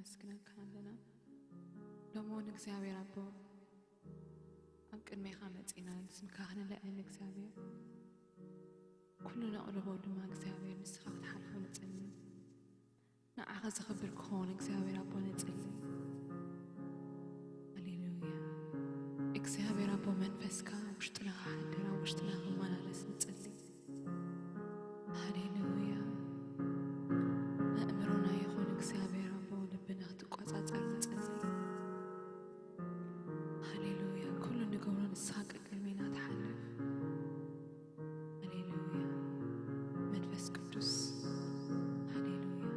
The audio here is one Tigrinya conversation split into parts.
نمسكنك عندنا لمون እግዚአብሔር አቦ ኣብ ቅድሜኻ መጺና ንስምካ ክንልዕል እግዚአብሔር ኩሉ ነቕልቦ ድማ እግዚአብሔር ንስኻ ክትሓልፎ ንጽሊ ንዓኻ ዝኽብር ክኾን እግዚአብሔር አቦ ንጽሊ ሃሌሉያ እግዚአብሔር አቦ መንፈስካ ውሽጥና ሓድራ ውሽጥና ክመላለስ ንጽሊ ሃሌሉያ ኣእምሮና ይኹን እግዚአብሔር አቦ ልብና ክትቆጻጸር ንጽሊ ሃሌሉያ ኩሉ ንገብሮ ንስኻ ቅድሜና ትሓልፍ ሃሌሉያ መንፈስ ቅዱስ ሃሌሉያ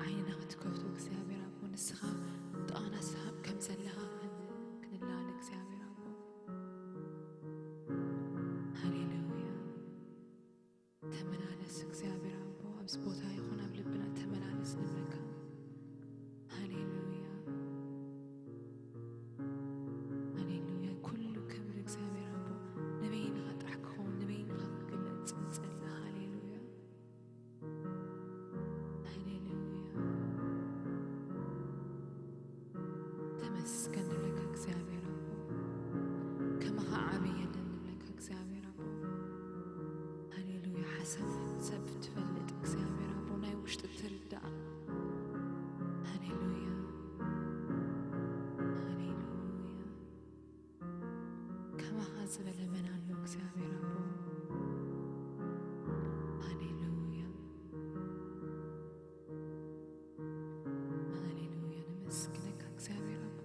ዓይንና ክትከፍቶ እግዚአብሔር አቦ ንስኻ ጥኣና ሰሃብ ከም ዘለኻ ክንላል እግዚአብሔር አቦ ሃሌሉያ ተመላለስ እግዚአብሔር አቦ ኣብዚ ቦታ ይኹን ኣብ ልብና ተመላለስ ንብለካ ሃሌሉያ ሃሌሉያ ኩሉ ክብሪ እግዚአብሔር አቦ ንበይንኻ ጥራሕ ክኸውን ንበይንኻ ክግለጽ ንጽሊ ሃሌሉያ ሃሌሉያ ተመስገን ንብለካ እግዚአብሔር አቦ ከመኻ ዓብየለን ንብለካ እግዚአብሔር አቦ ሃሌሉያ ሓሳብ ሰብ ትፈልጥ እግዚአብሔር አቦ ናይ ውሽጢ ትርዳእ ሃሌሉያ ሃሌሉያ ከመኻ ዝበለ መን ኣሎ እግዚአብሔር አቦ ሃሌሉያ ሃሌሉያ ንመስግነካ እግዚአብሔር አቦ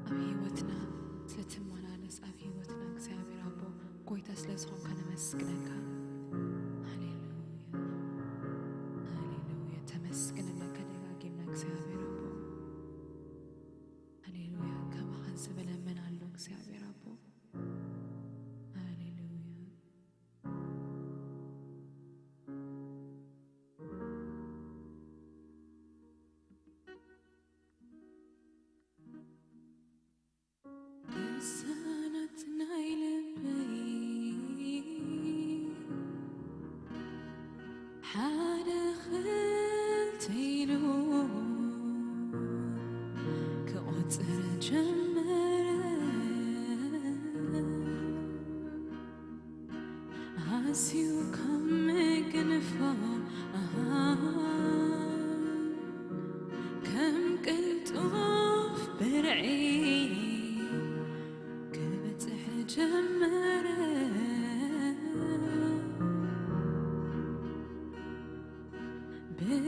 ኣብ ህይወትና ስለትመላለስ ኣብ ህይወትና እግዚአብሔር አቦ ጎይታ ስለዝኾንካ ንመስግነካ ሃሌሉያ ሃሌሉያ ተመስግነለካ ደጋጊምና እግዚአብሔር አቦ ሃሌሉያ ከመኻ ዝበለ መን ኣሎ እግዚአብሔር አቦ ሃሌሉያ ልሳናት ናይ ልበይ ሓደ ክልተ ኢሉ ክቁፅር ጀመረ ኣዝዩ ካብ ምግንፋዕ ከም ቅልጡፍ ብርዒ ክበጽሕ ጀመረ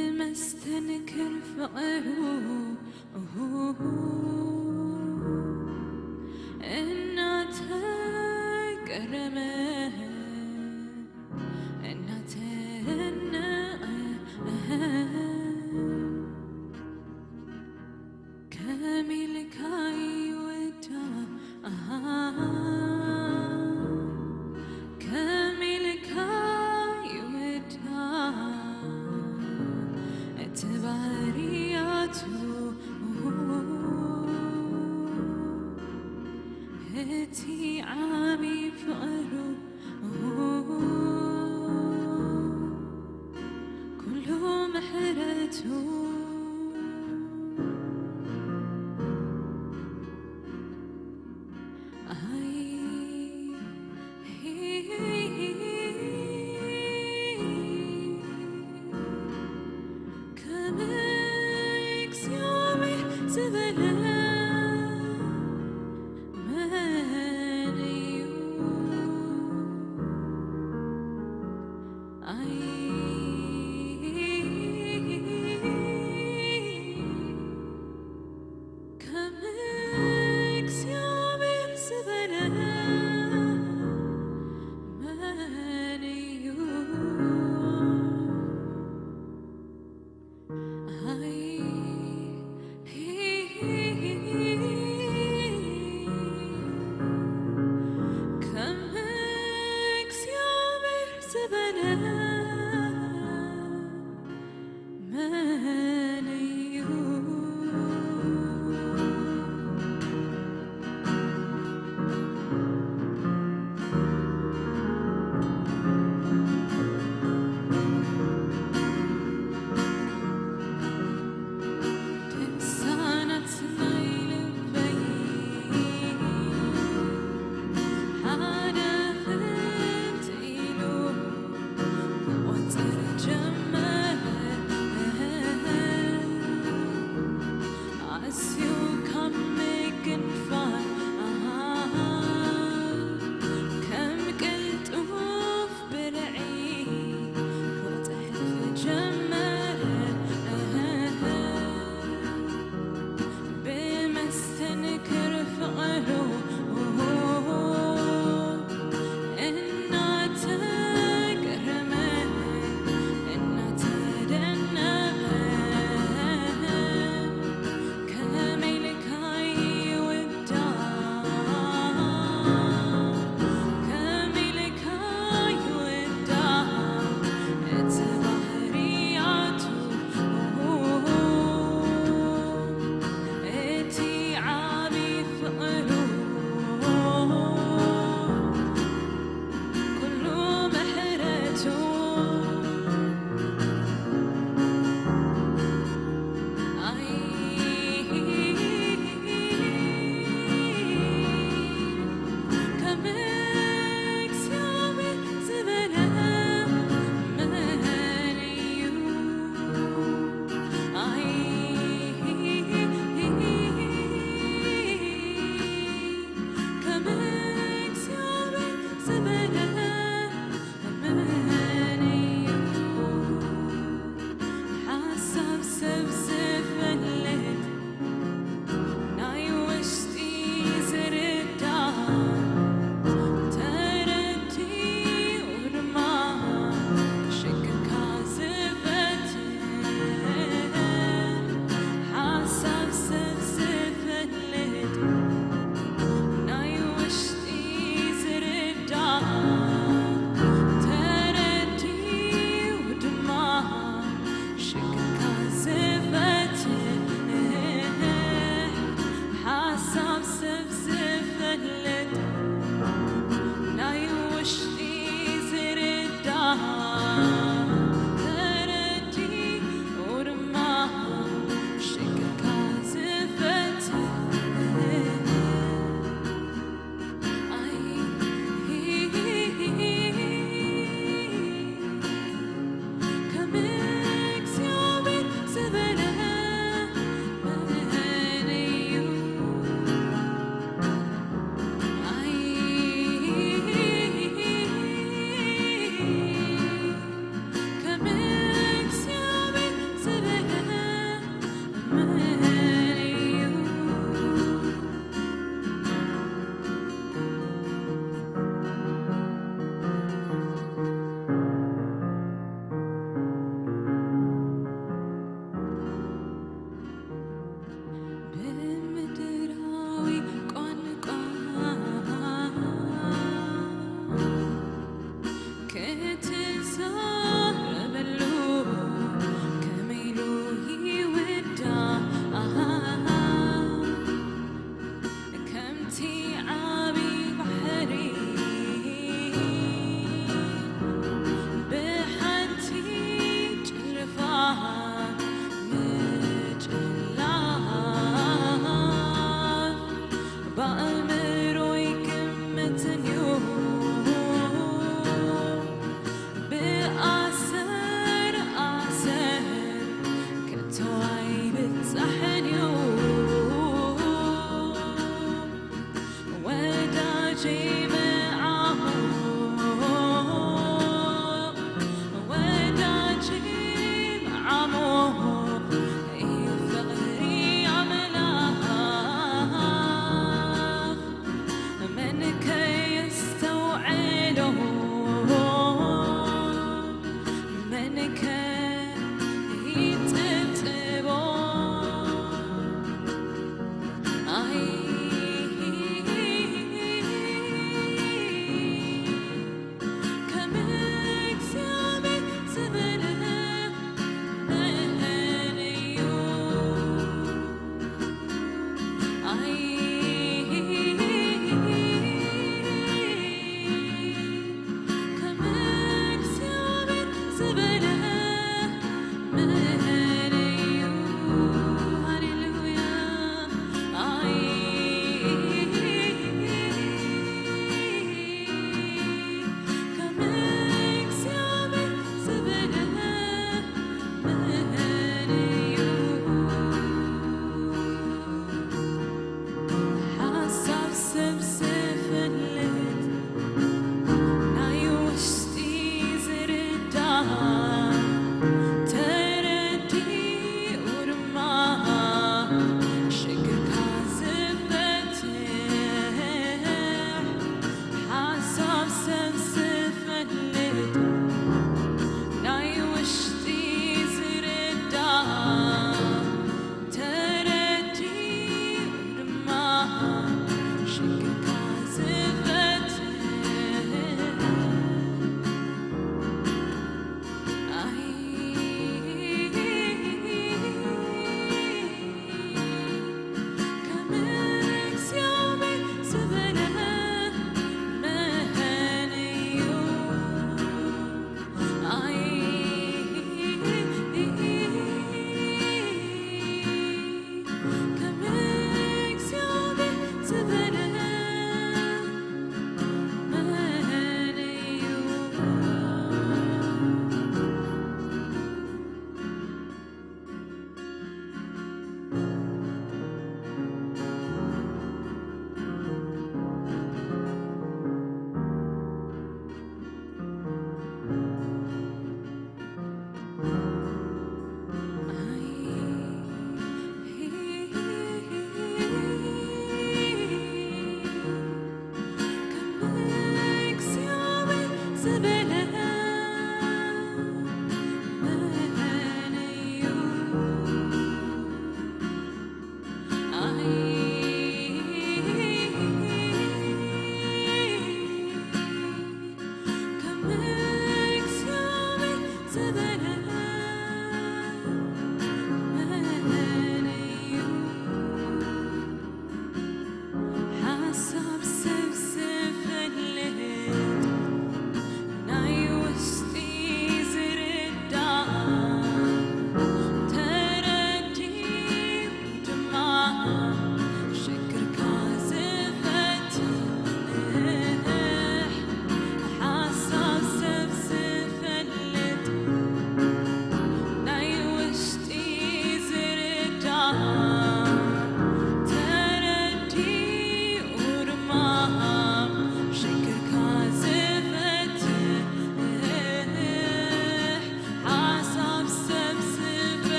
بمستنكر فقره إناتك رمه إناتنا كامل كاي ودا كامل كاي ودا تبارياته هتي عامي فقره كله محرته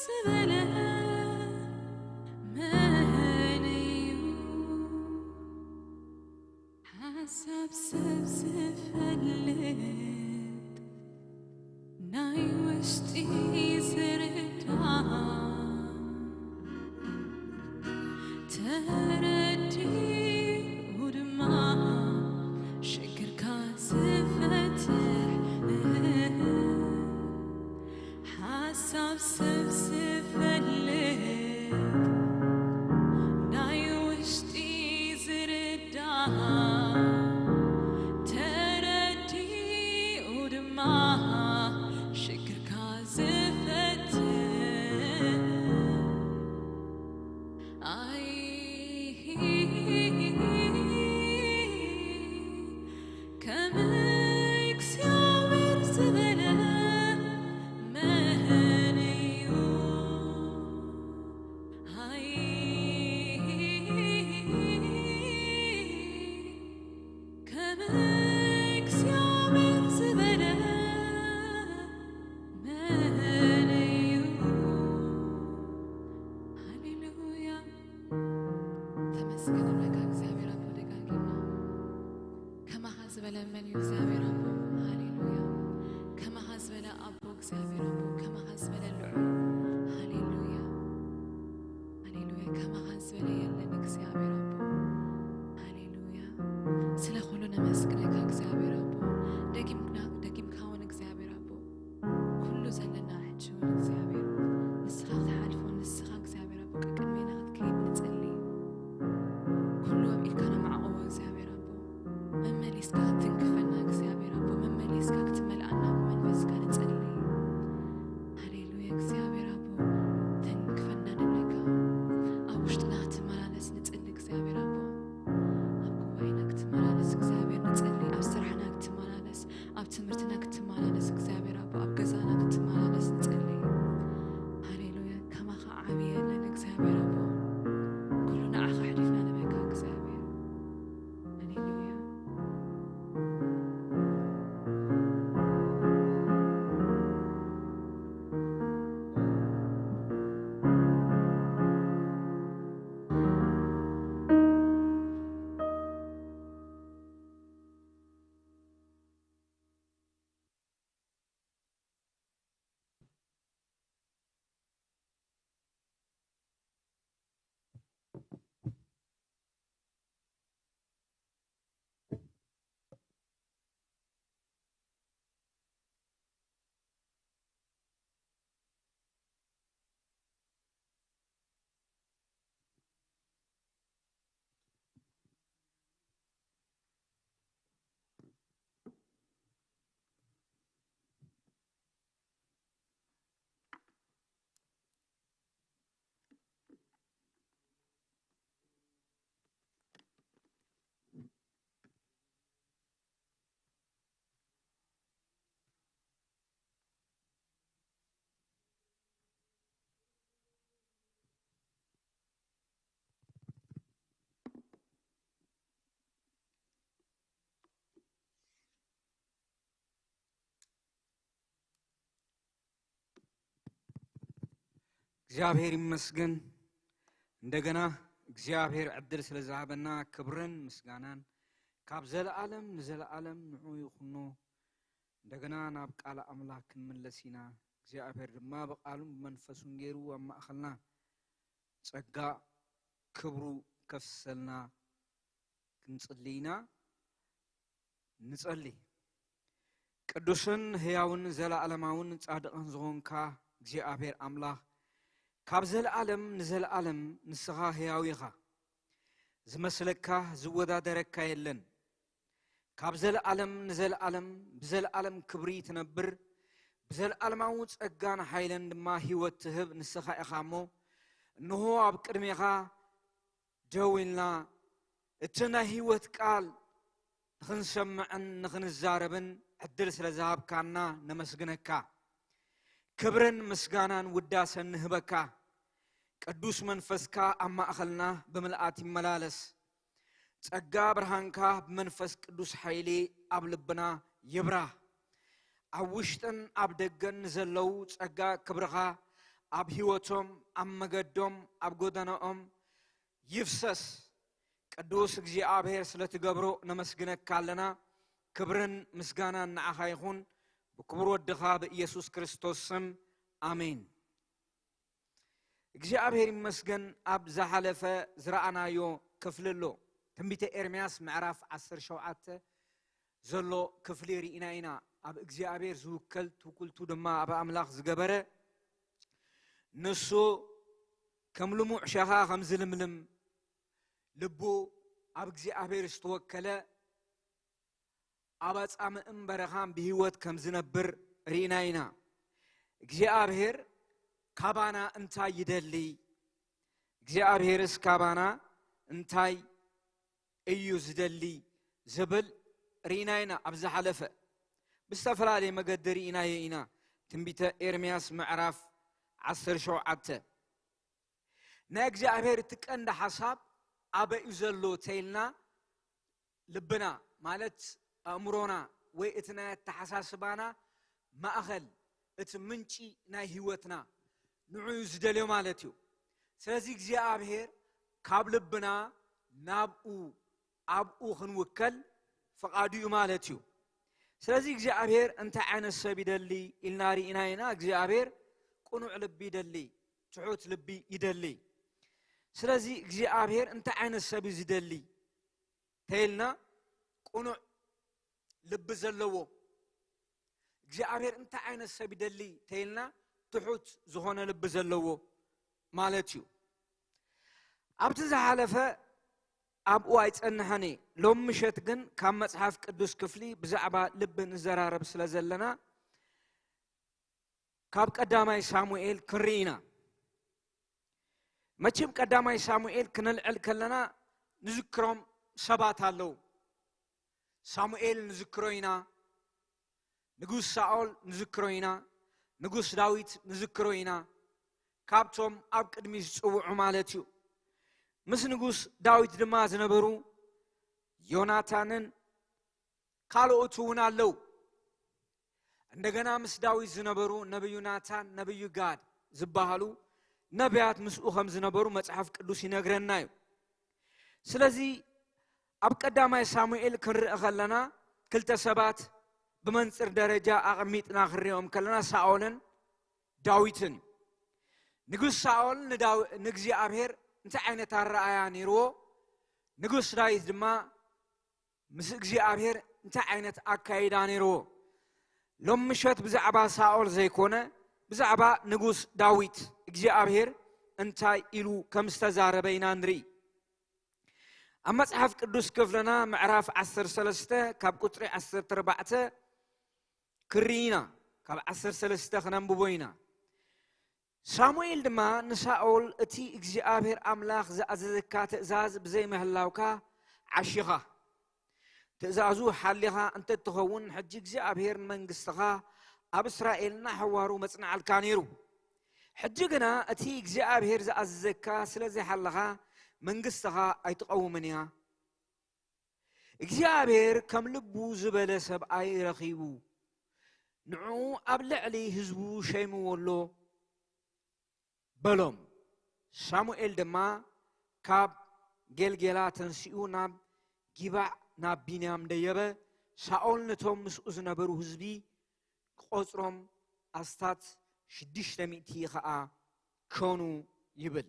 زبلة منيو حسب سبسب فلت ناي وشتي زردان تردي ودما شكر كاسفتح حسب سبسب فلت ناي وشتي زردان تردي ودما شكر كاسفتح እግዚአብሔር ይመስገን እንደገና እግዚአብሔር ዕድል ስለዛበና ክብርን ምስጋናን ካብ ዘለዓለም ንዘለዓለም ንዑ ይኹኖ እንደገና ናብ ቃል አምላክ እንመለሲና እግዚአብሔር ድማ በቃሉም መንፈሱን ገይሩ አማኸልና ጸጋ ክብሩ ከፍሰልና ክንጽልይና ንጸሊ ቅዱስን ሕያውን ዘለዓለማውን ጻድቅን ዝኾንካ እግዚአብሔር አምላክ ካብ ዘለዓለም ንዘለዓለም ንስኻ ሕያው ኢኻ ዝመስለካ ዝወዳደረካ የለን ካብ ዘለዓለም ንዘለዓለም ብዘለዓለም ክብሪ ትነብር ብዘለዓለማዊ ጸጋን ኃይልን ድማ ህይወት ትህብ ንስኻ ኢኻሞ እንሆ ኣብ ቅድሜኻ ደውልና እትና ህይወት ቃል ንኽንሰምዕን ንኽንዛረብን ዕድል ስለዝሃብካና ነመስግነካ ክብርን ምስጋናን ውዳሰን ንህበካ ቅዱስ መንፈስካ አማእኸልና በመልአት ይመላለስ ጸጋ ብርሃንካ በመንፈስ ቅዱስ ኃይሌ ኣብ ልብና ይብራ ኣብ ውሽጥን ኣብ ደገን ዘለው ጸጋ ክብርኻ ኣብ ህይወቶም ኣብ መገዶም ኣብ ጎደናኦም ይፍሰስ ቅዱስ እግዚአብሔር ስለትገብሮ ነመስግነካ ኣለና ክብርን ምስጋናን ንዓኻ ይኹን ብክብር ወድኻ በኢየሱስ ክርስቶስ ስም አሜን እግዚአብሔር ይመስገን ኣብ ዝሓለፈ ዝረአናዮ ክፍልሎ ትንቢተ ኤርምያስ ምዕራፍ 17 ዘሎ ክፍሊ ርኢና ኢና ኣብ እግዚአብሔር ዝውከል ትውክልቱ ድማ ኣብ ኣምላኽ ዝገበረ ንሱ ከም ልሙዕ ሸኻ ከም ዝልምልም ልቡ ኣብ እግዚአብሔር ዝተወከለ ኣብ ኣጻምእን በረኻን ብህይወት ከም ዝነብር ርኢና ኢና እግዚአብሔር ካባና እንታይ ይደሊ እግዚአብሔርስ ካባና እንታይ እዩ ዝደሊ ዝብል ርኢና ኢና ኣብ ዝሓለፈ ብዝተፈላለየ መገዲ ርኢና ኢና ትንቢተ ኤርምያስ ምዕራፍ 17 ናይ እግዚአብሔር ትቀንደ ሓሳብ ኣበይ ዘሎ ተይልና ልብና ማለት ኣእምሮና ወይ እቲ ናይ ተሓሳስባና ማእኸል እቲ ምንጪ ናይ ህይወትና ንዑ ዝደልዮ ማለት እዩ ስለዚህ እግዚአብሔር ካብ ልብና ናብኡ ኣብኡ ክንውከል ፈቃዱ እዩ ማለት እዩ ስለዚህ እግዚአብሔር እንታይ ዓይነት ሰብ ይደሊ ኢልና ርኢና ኢና እግዚአብሔር ቁኑዕ ልቢ ይደሊ ትሑት ልቢ ይደሊ ስለዚህ እግዚአብሔር እንታይ ዓይነት ሰብ ይደሊ ተይልና ቁኑዕ ልቢ ዘለዎ እግዚአብሔር እንታይ ዓይነት ሰብ ይደሊ ተይልና ትሑት ዝኾነ ልቢ ዘለዎ ማለት እዩ ኣብቲ ዝሓለፈ ኣብኡ ኣይጸንሐኒ ሎም ምሸት ግን ካብ መጽሓፍ ቅዱስ ክፍሊ ብዛዕባ ልቢ ንዘራረብ ስለ ዘለና ካብ ቀዳማይ ሳሙኤል ክንርኢና መቼም ቀዳማይ ሳሙኤል ክንልዕል ከለና ንዝክሮም ሰባት ኣለው ሳሙኤል ንዝክሮ ኢና ንጉስ ሳኦል ንዝክሮ ኢና ንጉስ ዳዊት ንዝክሮ ኢና ካብቶም ኣብ ቅድሚ ዝጽውዑ ማለት እዩ ምስ ንጉስ ዳዊት ድማ ዝነበሩ ዮናታንን ካልኦቱ እውን ኣለው እንደገና ምስ ዳዊት ዝነበሩ ነብዩ ናታን ነብዩ ጋድ ዝበሃሉ ነቢያት ምስኡ ከም ዝነበሩ መጽሓፍ ቅዱስ ይነግረና እዩ ስለዚህ ኣብ ቀዳማይ ሳሙኤል ክንርኢ ከለና ክልተ ሰባት ብመንጽር ደረጃ ኣቕሚጥና ክንሪኦም ከለና ሳኦልን ዳዊትን ንጉስ ሳኦል ንእግዚአብሔር እንታይ ዓይነት ኣረኣያ ነይርዎ ንጉስ ዳዊት ድማ ምስ እግዚአብሔር እንታይ ዓይነት ኣካይዳ ነይርዎ ሎም ምሸት ብዛዕባ ሳኦል ዘይኮነ ብዛዕባ ንጉስ ዳዊት እግዚአብሔር እንታይ ኢሉ ከም ዝተዛረበ ኢና ንርኢ ኣብ መጽሓፍ ቅዱስ ክፍለና ምዕራፍ 13 ካብ ቁጥሪ 14 ክርኢና ካብ 13 ክነንብቦ ኢና ሳሙኤል ድማ ንሳኦል እቲ እግዚአብሔር ኣምላኽ ዝኣዘዘካ ትእዛዝ ብዘይ ምህላውካ ዓሺኻ ትእዛዙ ሓሊኻ እንተትኸውን ሕጂ እግዚአብሔር መንግስትኻ ኣብ እስራኤልና ሕዋሩ መጽናዕልካ ነይሩ ሕጂ ግና እቲ እግዚአብሔር ዝኣዘዘካ ስለዘይሓለኻ መንግስትኻ ኣይትቀውምን እያ እግዚአብሔር ከም ልቡ ዝበለ ሰብኣይ ረኺቡ ንዑ ኣብ ልዕሊ ህዝቡ ሸይምዎሎ በሎም ሳሙኤል ድማ ካብ ጌልጌላ ተንሲኡ ናብ ጊባዕ ናብ ቢንያም ደየበ ሳኦል ነቶም ምስኡ ዝነበሩ ህዝቢ ቆጽሮም ኣስታት 600 ከዓ ኮኑ ይብል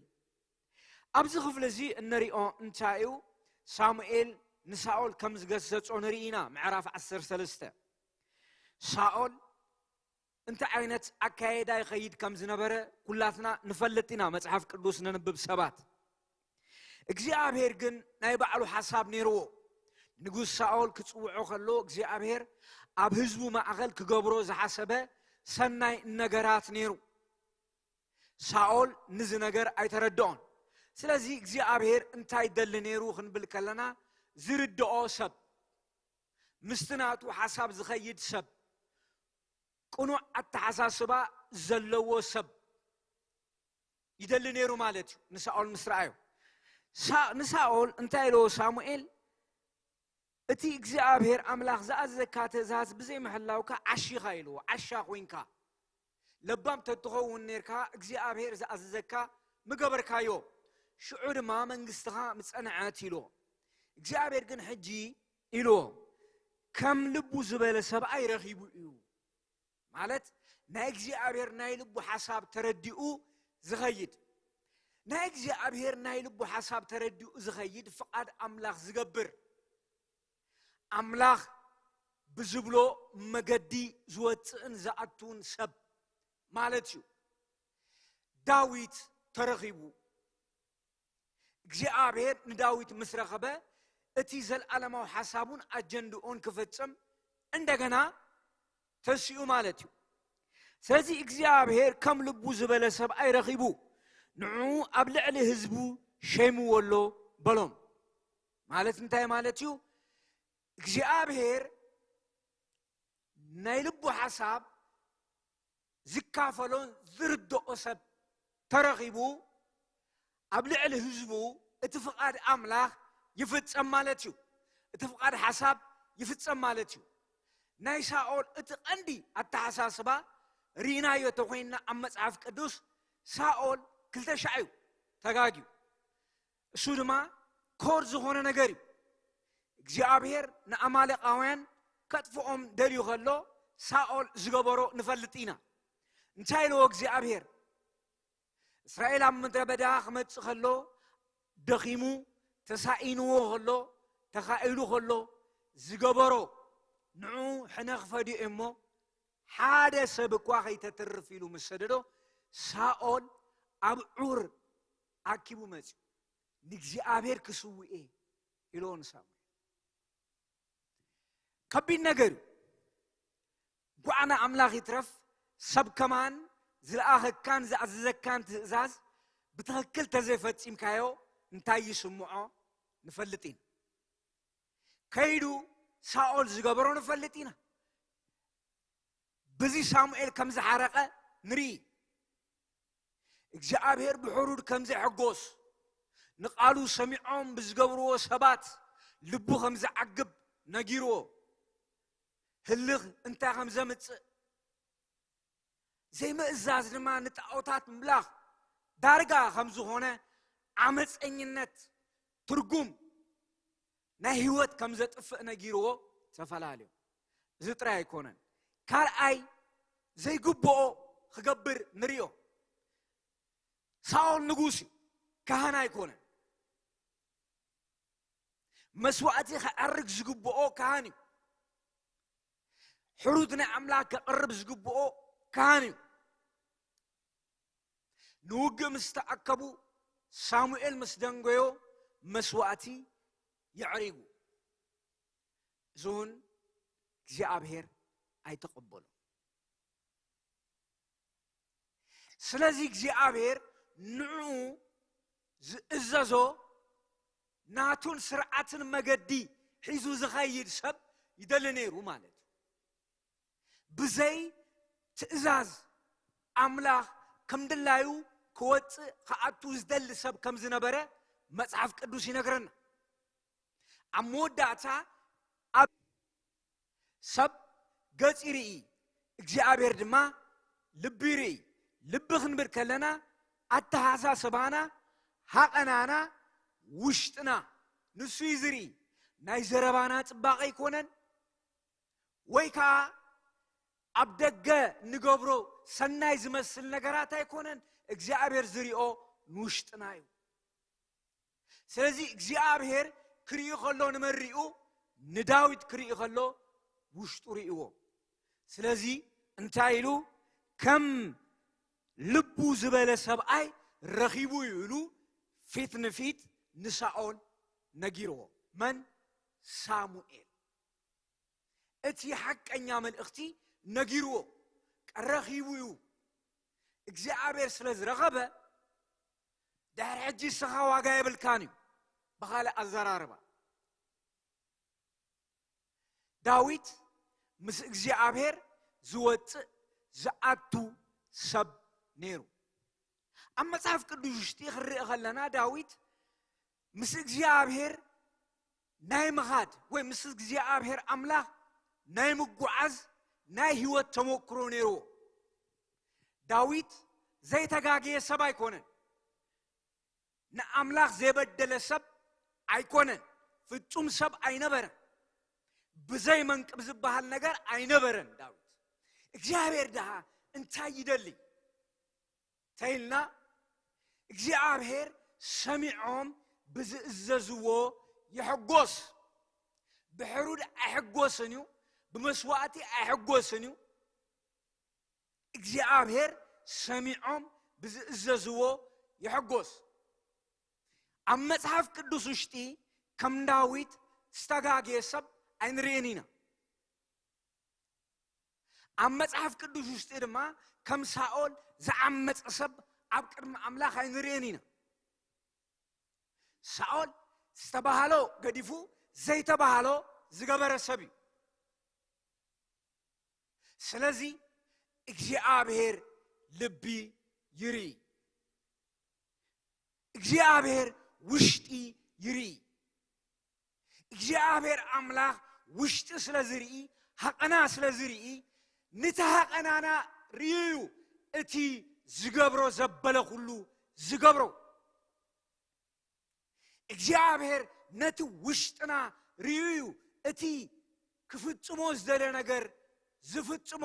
ኣብዚ ክፍሊ እዚ እንሪኦ እንታይ እዩ ሳሙኤል ንሳኦል ከም ዝገሰጾ ንሪኢና ምዕራፍ 13 ሳኦል እንታይ ዓይነት ኣካይዳ ይኸይድ ከም ዝነበረ ኩላትና ንፈልጥ ኢና መጽሓፍ ቅዱስ ነንብብ ሰባት እግዚአብሔር ግን ናይ ባዕሉ ሓሳብ ነይርዎ ንጉስ ሳኦል ክጽውዖ ከሎ እግዚአብሔር ኣብ ህዝቡ ማእኸል ክገብሮ ዝሓሰበ ሰናይ ነገራት ነይሩ ሳኦል ንዝ ነገር ኣይተረድኦን ስለዚህ እግዚአብሔር እንታይ ደል ነይሩ ክንብል ከለና ዝርድኦ ሰብ ምስትናቱ ሓሳብ ዝኸይድ ሰብ ቁኑዕ ኣተሓሳስባ ዘለዎ ሰብ ይደል ነይሩ ማለት እዩ ንሳኦል ምስራኣዩ ንሳኦል እንታይ ኢልዎ ሳሙኤል እቲ እግዚአብሔር ኣምላኽ ዝኣዘዘካ ትእዛዝ ብዘይ ምሕላውካ ዓሺኻ ኢልዎ ዓሻ ኮይንካ لبام تتخون نيركا እግዚአብሔር زأززكا مقبركايو شعور ما منقستها متصنعاتي له እግዚአብሔር ግን ሕጂ ኢሎ ከም ልቡ ዝበለ ሰብኣይ ረኺቡ እዩ ማለት ናይ እግዚአብሔር ናይ ልቡ ሐሳብ ተረዲኡ ዝኸይድ ናይ እግዚአብሔር ናይ ልቡ ሐሳብ ተረዲኡ ዝኸይድ ፍቃድ አምላኽ ዝገብር አምላኽ ብዝብሎ መገዲ ዝወፅእን ዝኣቱን ሰብ ማለት እዩ ዳዊት ተረኺቡ እግዚአብሔር ንዳዊት ምስረኸበ እቲ ዘለዓለማው ሐሳቡን አጀንዳውን ክፈጽም እንደገና ተስዩ ማለት እዩ ስለዚህ እግዚአብሔር ከም ልቡ ዝበለ ሰብኣይ ረኺቡ ንዑ ኣብ ልዕሊ ህዝቡ ሸይምዎሎ በሎም ማለት እንታይ ማለት እዩ እግዚአብሔር ናይ ልቡ ሐሳብ ዝካፈሎን ዝርድኦ ሰብ ተረኺቡ ኣብ ልዕሊ ህዝቡ እቲ ፍቃድ አምላኽ ይፍጸም ማለት እዩ እቲ ፍቃድ ሐሳብ ይፍጸም ማለት እዩ ናይ ሳኦል እቲ ቀንዲ አተሐሳስባ ሪናዮ ተኾይና ኣብ መጽሐፍ ቅዱስ ሳኦል ክልተ ሻዕዩ ተጋጊዩ እሱ ድማ ኮር ዝኾነ ነገር እዩ እግዚአብሔር ንአማሌቃውያን ከጥፍኦም ደልዩ ከሎ ሳኦል ዝገበሮ ንፈልጥ ኢና እንታይ ኢልዎ እግዚአብሔር እስራኤል ኣብ ምድረ በዳ ክመጽእ ከሎ ደኺሙ ተሳኢንዎ ከሎ ተኻኢሉ ከሎ ዝገበሮ ንዑ ሕነኽ ፈዲኡ እሞ ሓደ ሰብ እኳ ከይተትርፍ ኢሉ ምስ ሰደዶ ሳኦል ኣብ ዑር ኣኪቡ መጽኡ ንእግዚአብሔር ክስውኤ ኢሎ ንሳሙኤል ከቢድ ነገር ጓዕና አምላኽ ይትረፍ ሰብ ከማን ዝለኣኸካን ዝኣዘዘካን ትእዛዝ ብትኽክል ተዘይፈጺምካዮ እንታይ ይስምዖ ንፈልጥ ኢና ከይዱ ሳኦል ዝገበሮ ንፈልጥ ኢና በዚ ሳሙኤል ከም ዝሓረቀ ንርኢ እግዚአብሔር ብሕሩድ ከም ዘይሕጎስ ንቃሉ ሰሚዖም ብዝገብርዎ ሰባት ልቡ ከም ዝዓግብ ነጊርዎ ህልኽ እንታይ ከም ዘምጽእ ዘይምእዛዝ ድማ ንጣዖታት ምምላኽ ዳርጋ ከም ዝኾነ ዓመፀኝነት ትርጉም ናይ ህይወት ከም ዘጥፍእ ነጊርዎ ተፈላለዩ እዚ ጥራይ ኣይኮነን ካልኣይ ዘይግብኦ ክገብር ንሪኦ ሳኦል ንጉስ ካህን ኣይኮነን መስዋዕቲ ክዓርግ ዝግብኦ ካህን እዩ ሕሩድ ናይ ኣምላክ ክቅርብ ዝግብኦ ካህን እዩ ንውግእ ምስ ተኣከቡ ሳሙኤል ምስ ደንጎዮ መስዋዕቲ يعريقو زون እግዚአብሔር አይተቀበሉ ስለዚህ እግዚአብሔር ንዑ ዝእዘዞ ናቱን ስርዓትን መገዲ ሒዙ ዝኸይድ ሰብ ይደል ነይሩ ማለት ብዘይ ትእዛዝ አምላኽ ከም ድላዩ ክወጽእ ከኣቱ ዝደል ሰብ ከም ዝነበረ መጽሐፍ ቅዱስ ይነግረና አሞዳታ አብ ሰብ ገጽሪ እግዚአብሔር ድማ ልብሪ ልብኽን ብርከለና አተሐሳ ሰባና ሐቀናና ውሽጥና ንሱ ይዝሪ ናይ ዘረባና ጽባቀ ይኮነን ወይካ አብደገ ንገብሮ ሰናይ ዝመስል ነገራት አይኮነን እግዚአብሔር ዝሪኦ ንውሽጥና እዩ ስለዚህ እግዚአብሔር ክሪኢ ከሎ ንመሪኡ ንዳዊት ክሪኢ ከሎ ውሽጡ ሪኢዎ ስለዚህ እንታይ ኢሉ ከም ልቡ ዝበለ ሰብኣይ ረኺቡ ይሉ ፊት ንፊት ንሳኦል ነጊርዎ መን ሳሙኤል እቲ ሐቀኛ መልእኽቲ ነጊርዎ ቀረኺቡ እዩ እግዚአብሔር ስለዝረኸበ ዳር ሕጂ ስኻ ዋጋ የብልካን እዩ بخالة الزراربة داويت مس እግዚአብሔር زوت زعتو سب نيرو أما صحف قدوش تخرق خلنا داويت مس እግዚአብሔር ناي مخاد وي مس እግዚአብሔር أملا ناي مقعز ناي هو تموكرو نيرو ዳዊት ዘይተጋገየ ሰብ አይኮነን ንአምላኽ ዘይበደለ ሰብ አይኮነን ፍጹም ሰብ አይነበረን ብዘይ መንቅብ ዝበሃል ነገር አይነበረን ዳዊት እግዚአብሔር ደሃ እንታይ ይደልይ ተይልና እግዚአብሔር ሰሚዖም ብዝእዘዝዎ ይሕጎስ بحرود أحجوسنيو بمسواتي أحجوسنيو እግዚአብሔር ሰሚዖም ብዝእዘዝዎ ይሕጎስ ኣብ መጽሐፍ ቅዱስ ውሽጢ ከም ዳዊት ዝተጋገየ ሰብ ኣይንርእይና ኣብ መጽሐፍ ቅዱስ ውሽጢ ድማ ከም ሳኦል ዝዓመፀ ሰብ ኣብ ቅድሚ ኣምላኽ ኣይንርእይና ሳኦል ዝተባሃሎ ገዲፉ ዘይተባሃሎ ዝገበረ ሰብ እዩ ስለዚ እግዚአብሔር ልቢ ይሪ እግዚአብሔር ውሽጢ ይሪ እግዚአብሔር አምላክ ውሽጢ ስለዝርኢ ሐቀና ስለዝርኢ ንተሐቀናና ሪዩ እቲ ዝገብሮ ዘበለ ሁሉ ዝገብሮ እግዚአብሔር ነቲ ውሽጥና ሪዩ እቲ ክፍጽሞ ዝደለ ነገር ዝፍጽሞ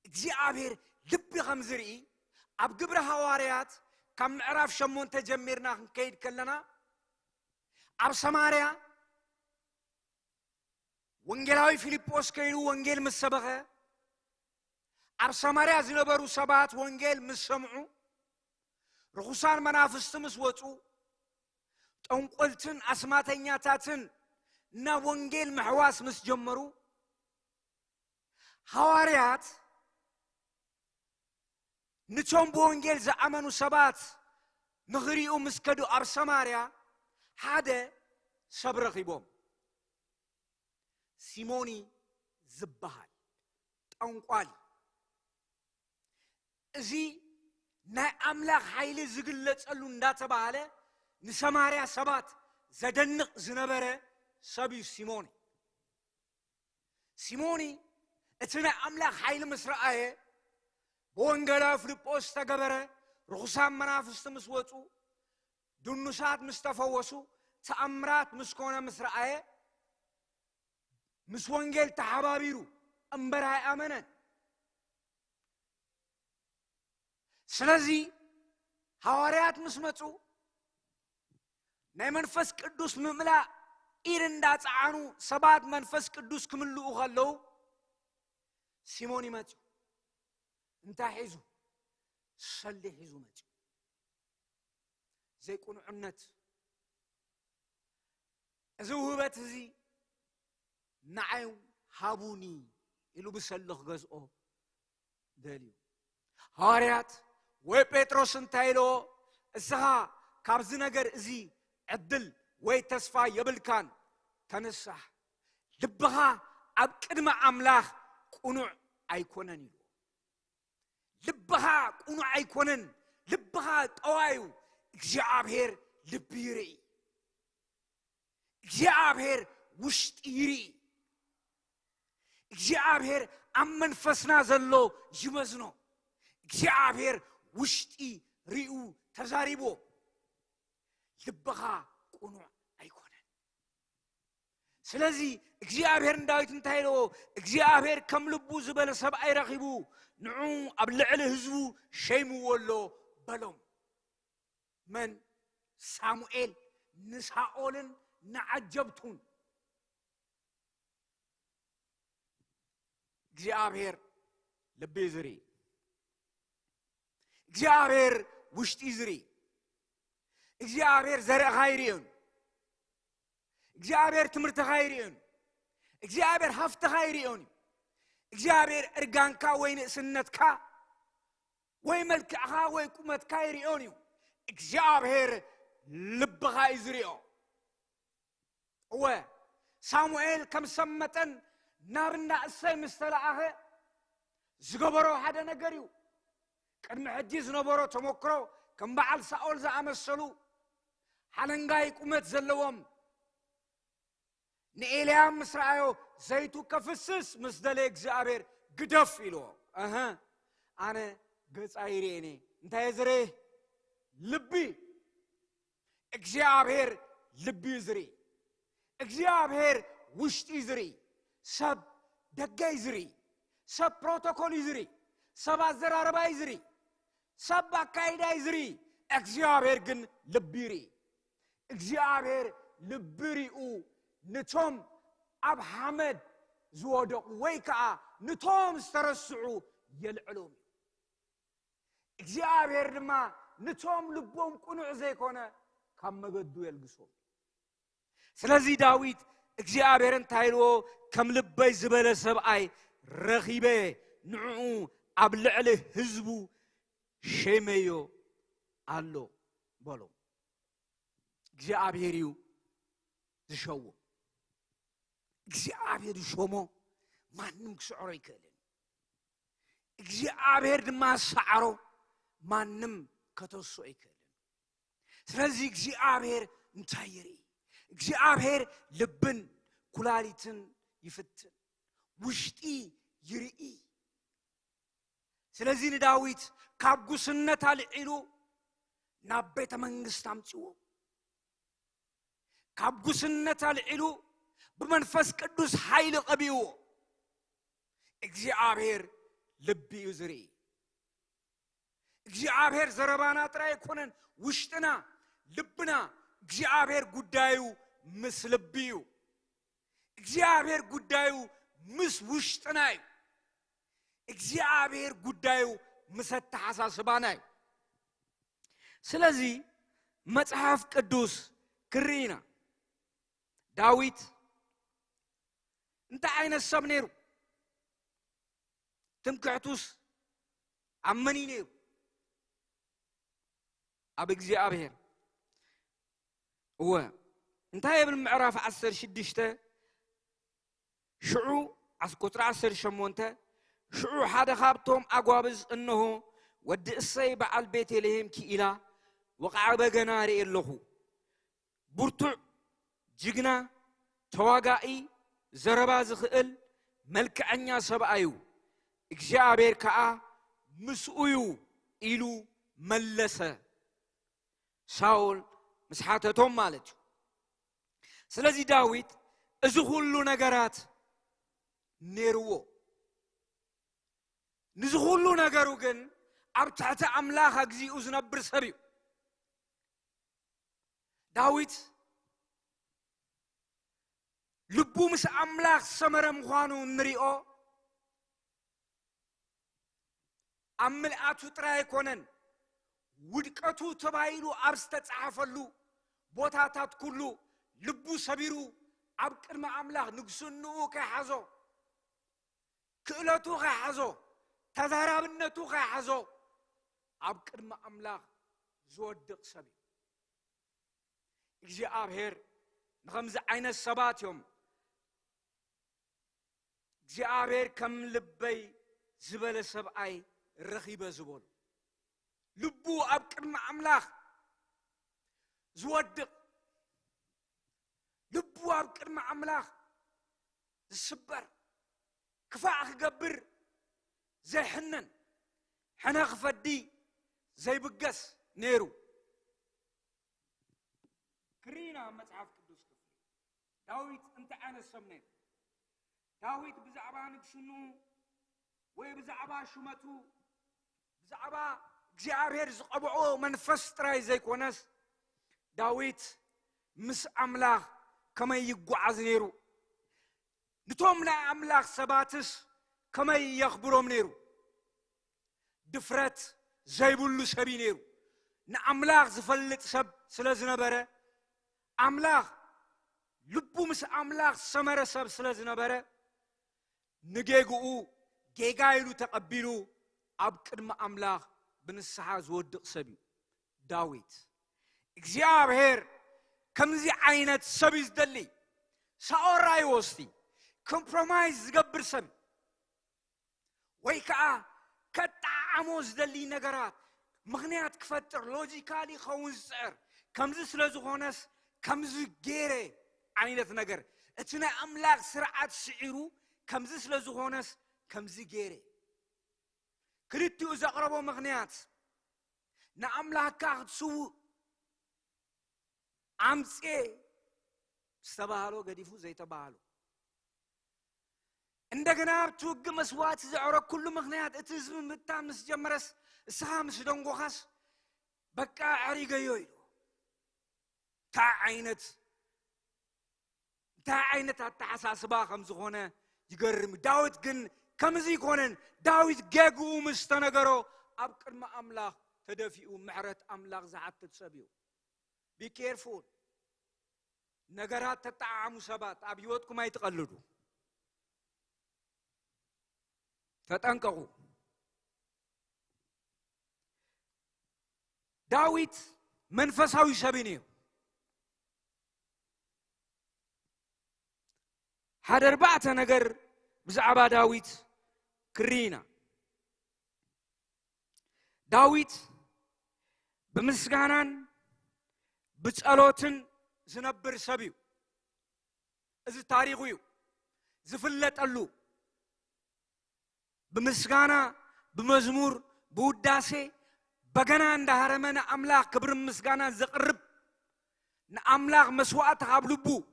እግዚአብሔር ልብ ከምዝርኢ ኣብ ግብረ ሐዋርያት ከም ምዕራፍ 8 ተጀሚርና ክንከይድ ከለና ኣብ ሰማርያ ወንጌላዊ ፊልጶስ ከይዱ ወንጌል መስበኸ ኣብ ሰማርያ ዝነበሩ ሰባት ወንጌል መስምዑ ርኩሳን መናፍስት መስወጹ ጠንቆልትን አስማተኛታትን እና ወንጌል መሕዋስ መስጀመሩ ሐዋርያት ንቶም በወንጌል ዝኣመኑ ሰባት ንኽሪኡ ምስከዱ ኣብ ሰማርያ ሓደ ሰብ ረኺቦም ሲሞኒ ዝበሃል ጠንቋል እዚ ናይ ኣምላኽ ኃይሊ ዝግለጸሉ እንዳተባሃለ ንሰማርያ ሰባት ዘደንቕ ዝነበረ ሰብ እዩ ሲሞኒ ሲሞኒ እቲ ናይ ኣምላኽ ኃይሊ ምስረአየ በወንጌላዊ ፊልጶስ ተገበረ ርኩሳን መናፍስት መስወጹ ድኑሳት ምስተፈወሱ ተአምራት ምስኮነ ምስረአየ ምስ ወንጌል ተሓባቢሩ እምበራይ አመነን ስለዚ ሐዋርያት መስመጹ ናይ መንፈስ ቅዱስ ምምላ ኢር እንዳጻዓኑ ሰባት መንፈስ ቅዱስ ክምልኡ ከለው ሲሞን ይመጹ انت حيزو صلي حيزو مجي زي يكون عنت ازوهبت زي نعيو هابوني إلو بسلخ غزقو داليو هاريات وي بيتروس انتايلو اسها كابز نجر ازي عدل وي تسفا يبلكان تنسح لبها ابقدم املاخ قنوع ايكونن لبها قنوع ايكونن لبها طوايو እግዚአብሔር ልብ ይሪ እግዚአብሔር ውሽጥ ይሪ እግዚአብሔር አመንፈስና ዘሎ ይመዝኖ እግዚአብሔር ውሽጢ ሪኡ ተዛሪቦ ልብኻ ቁኑዕ አይኮነን ስለዚህ እግዚአብሔር እንዳዊት እንታይሎ እግዚአብሔር ከም ልቡ ዝበለ ሰብ አይረኺቡ ንዑ ኣብ ልዕሊ ህዝቡ ሸይምዎሎ በሎም من ساموئيل نساؤولن نعجبتون እግዚአብሔር ልብ ይዝሪ እግዚአብሔር ውሽጥ ይዝሪ እግዚአብሔር ዘርእ ኸይሪን እግዚአብሔር ትምርት ኸይሪን እግዚአብሔር ሀፍት ኸይሪን እግዚአብሔር እርጋንካ ወይ ንእስነትካ ወይ መልክዕኻ ወይ ቁመትካ ይሪን እግዚአብሔር ልብኻ ይዝሪኦ ወ ሳሙኤል ከም ሰመተን ናብና እሰይ ምስተላአኸ ዝገበሮ ሓደ ነገር እዩ ቅድሚ ሕጂ ዝነበሮ ተሞክሮ ከም በዓል ሳኦል ዝኣመሰሉ ሓለንጋይ ቁመት ዘለዎም ንኤልያም ምስ ረአዮ ዘይቱ ከፍስስ ምስ ደለየ እግዚአብሔር قدف إلو أنا قصيريني أنت يزري لبي እግዚአብሔር ልብ ይዝሪ እግዚአብሔር ውሽጥ ይዝሪ ሰብ ደጋይ ይዝሪ ሰብ ፕሮቶኮል ይዝሪ ሰብ አዘራረባ ይዝሪ ሰብ አካይዳ ይዝሪ እግዚአብሔር ግን ልብ ይሪ እግዚአብሔር ልብ ይሪኡ ንቶም አብ ሐመድ ዝወደቁ ወይካ ንቶም ዝተረስዑ የልዕሎም እግዚአብሔር ድማ ንቶም ልቦም ቁኑዕ ዘይኮነ ካብ መገዱ የልግሶም ስለዚህ ዳዊት እግዚአብሔርን ታይልዎ ከም ልበይ ዝበለ ሰብአይ ረኺበ ንዑ ኣብ ልዕሊ ህዝቡ ሸመዮ አሎ በሎ እግዚአብሔር እዩ ዝሸዎ እግዚአብሔር ሾሞ ማንም ክስዕሮ ይከለን እግዚአብሔር ድማ ሰዓሮ ማንም ከተሶ ይከለን ስለዚህ እግዚአብሔር እንታይሪ እግዚአብሔር ልብን ኩላሊትን ይፍትን ውሽጢ ይርኢ ስለዚህ ዳዊት ካብጉስነት አልዒሉ ናብ ቤተ መንግስት አምጪዎ ካብጉስነት አልዒሉ በመንፈስ ቅዱስ ኃይል ቀቢዎ እግዚአብሔር ልብ ይዝሪ እግዚአብሔር ዘረባና ጥራይ ኮነን ውሽጥና ልብና እግዚአብሔር ጉዳዩ ምስ ልብዩ እግዚአብሔር ጉዳዩ ምስ ውሽጥናይ እግዚአብሔር ጉዳዩ ምስ ተሐሳስባናይ ስለዚህ መጽሐፍ ቅዱስ ክሪና ዳዊት እንተ አይነት ሰብ ነሩ ትምክህቱስ አመኒ ነሩ አብ እግዚአብሔር انت ابن معرف 16 شعو اسكتر 18 شعو حدا خابتهم اغوابز انه ود السي بعل بيت لهم كيلا وقع بغناري اللهو برتع جغنا تواغائي زرباز خئل ملكعنيا سبايو እግዚአብሔር ከአ مسؤዩ ኢሉ መለሰ ሳውል مسحاتهم مالتو ስለዚህ ዳዊት እዚ ሁሉ ነገራት ነርዎ ንዚ ሁሉ ነገሩ ግን ኣብ ታሕቲ አምላኽ እግዚኡ ዝነብር ሰብ እዩ ዳዊት ልቡ ምስ አምላኽ ሰመረ ምዃኑ ንሪኦ አምላአቱ ጥራይ ኮነን ውድቀቱ ተባይሉ ኣብ ዝተጻፈሉ ቦታታት ኩሉ ልቡ ሰቢሩ ኣብ ቅድመ አምላኽ ንግስንኡ ከሐዞ ክእለቱ ከሐዞ ተዛራብነቱ ከሐዞ ኣብ ቅድመ አምላኽ ዝወድቕ ሰብ እግዚአብሔር ንኸምዚ ዓይነት ሰባት እዮም እግዚአብሔር ከም ልበይ ዝበለ ሰብአይ ረኺበ ዝበሉ ልቡ ኣብ ቅድመ አምላኽ ዝወድቕ ልቡ ኣብ ቅድመ አምላኽ ዝስበር ክፋዕ ክገብር ዘይሕነን ሕነ ክፈዲ ዘይብገስ ነይሩ ክሪና መጽሐፍ ቅዱስ ክፍሊ ዳዊት እንተ ዓይነት ሰብ ነይሩ ዳዊት ብዛዕባ ንግስኑ ወይ ብዛዕባ ሹመቱ ብዛዕባ እግዚአብሔር ዝቀብዖ መንፈስ ጥራይ ዘይኮነስ ዳዊት ምስ አምላኽ ከመይ ይጓዓዝ ነይሩ ንቶም ናይ አምላኽ ሰባትስ ከመይ የኽብሮም ነይሩ ድፍረት ዘይብሉ ሰብ ነይሩ ንአምላኽ ዝፈልጥ ሰብ ስለዝነበረ አምላኽ ልቡ ምስ አምላኽ ሰመረ ሰብ ስለዝነበረ ንጌግኡ ጌጋ ኢሉ ተቀቢሉ ኣብ ቅድመ አምላኽ ብንስሐ ዝወድቕ ሰብ ዳዊት እግዚአብሔር ከምዚ ዓይነት ሰብ ይዝደሊ ሳኦል አይወስቲ ኮምፕሮማይዝ ዝገብር ሰብ ወይ ከዓ ከጣዓሞ ዝደሊ ነገራት ምክንያት ክፈጥር ሎጂካሊ ኸውን ዝፅዕር ከምዚ ስለዝኾነስ ከምዚ ገይረ ዓይነት ነገር እቲ ናይ አምላኽ ስርዓት ስዒሩ ከምዚ ስለዝኾነስ كمزي جيري كلتي أزقربوا مغنيات نعملها كاغتسو عمسي استباهلو قديفو زي تباهلو عندنا توق مسوات زعرة كل مغنيات اتزم متامس جمرس السهامس دونغو خاص بكا عريقا يويلو تا عينت التحساس باخم زخونة يقرم داود كن كمزي كونن داود جاقو مستنقرو أبكر ما أملاخ تدفئو معرت أملاخ زعات تسبيو be careful نقرات تتعامو سبات أبيوتكم ما يتقلدوا تتنققوا داود منفساوي سبينيو هذا أربعة نجر بزعبا داود كرينا داود بمسكانان بتسألوتن زنبر سبيو إذا تاريخيو زفلت اللو بمسكانا بمزمور بوداسي بغنا عند هرمنا أملاك كبر مسكانا زقرب نأملاك مسوات قابلبو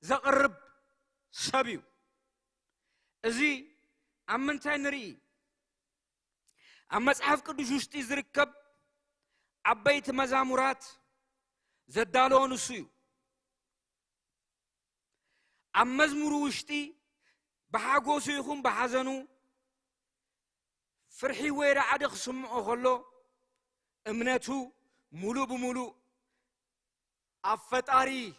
زقرب سبيو إذي أمنتي نري أما صحف قدوس وشتي زركب عبيت مزامورات زدالون سيو أما مزمور وشتي بحاجوسو يخون بحزنو فرحي ويرا عدخ سمعو خلو امنتو مولو بمولو أفتاري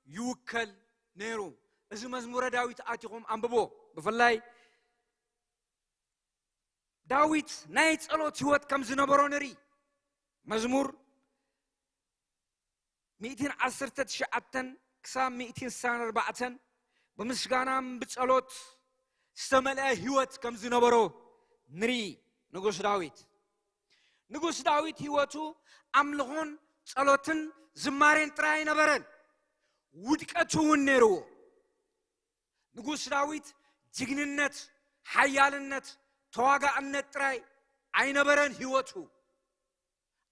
يوكل نيرو إذا مزمور داويت آتيكم أنببو بفلاي داويت نايت ألوت هوت كم زنبرونري مزمور 210 تشعتن كسام 204 بمسكانام بتسألوت استملأ هوت كم زنبرو نري نقص داويت هوتو أملهون تسألوتن زمارين تراي نبرن ودكتو النيرو نقص داويت جغننت حيالنت تواقع النتراي عين برن هوتو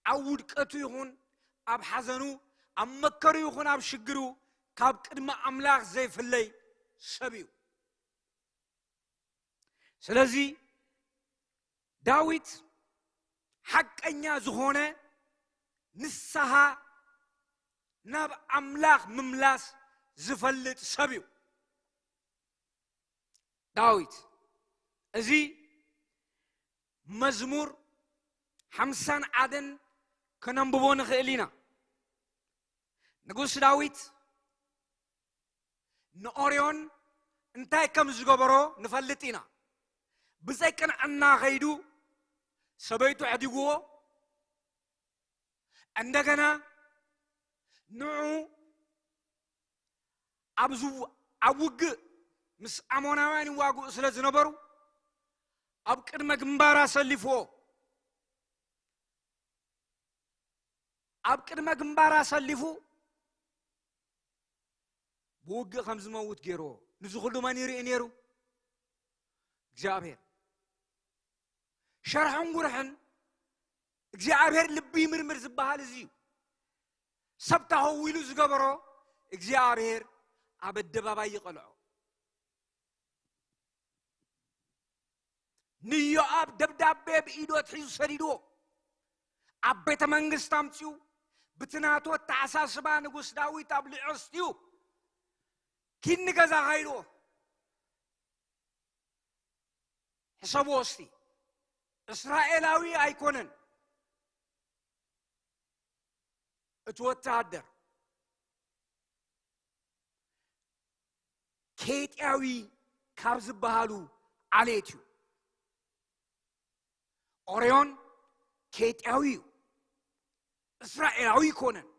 أود كتو يهون أب حزنو أم مكرو يهون أب شجرو كاب كدما أملاك زي في الليل سبيو سلازي داويد حق أنيا زهونة نسها ناب أملاك مملاس زفلت سبيو داويد أزي مزمور 50 عدن كننببون خيلينا نقول داويد نوريون انتاي كم زغبرو نفلتينا بزي كان عنا غيدو سبيتو عديقو عندنا نوعو أبزو أوق مس أموناواني واقو سلز نبرو أبكر مجمبارا سلفو أبكر مجمبارا سلفو بوق خمس موت جيرو نزخلو ما نيري نيرو جابير شرحن قرحن جابير لبي مرمر زبها لزيو سبتا هويلو زقبرو جابير عبد بابا يقلعو نيو أب دبدب بإيدو تحيز سريدو أبيت منغس تامتيو بتناتو التعساس با نقص داوي تابلي عستيو كين نقزا غيرو حسابو استي إسرائيلاوي أيكونن اتوتادر كيت اوي كابز بهالو عليتيو أوريون كيت اوي إسرائيلاوي كونن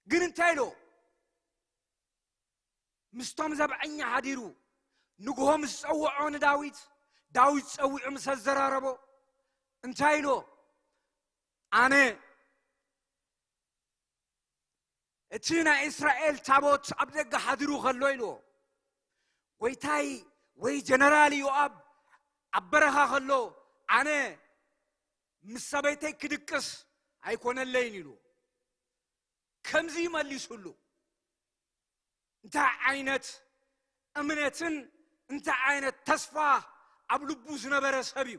جن تايلو مستوم زبعني حديرو نقوهم سوعون داويد سوع مسزراربو انتايلو أنا اتينا إسرائيل تابوت أبدأ حديرو خلويلو ويتاي ወይ ጀነራል ዮአብ አበረኻ ኸሎ ኣነ ምስ ሰበይተይ ክድቅስ ኣይኮነለይን ኢሉ ከምዚ ይመልሱሉ እንታይ ዓይነት እምነትን እንታይ ዓይነት ተስፋ ኣብ ልቡ ዝነበረ ሰብ እዩ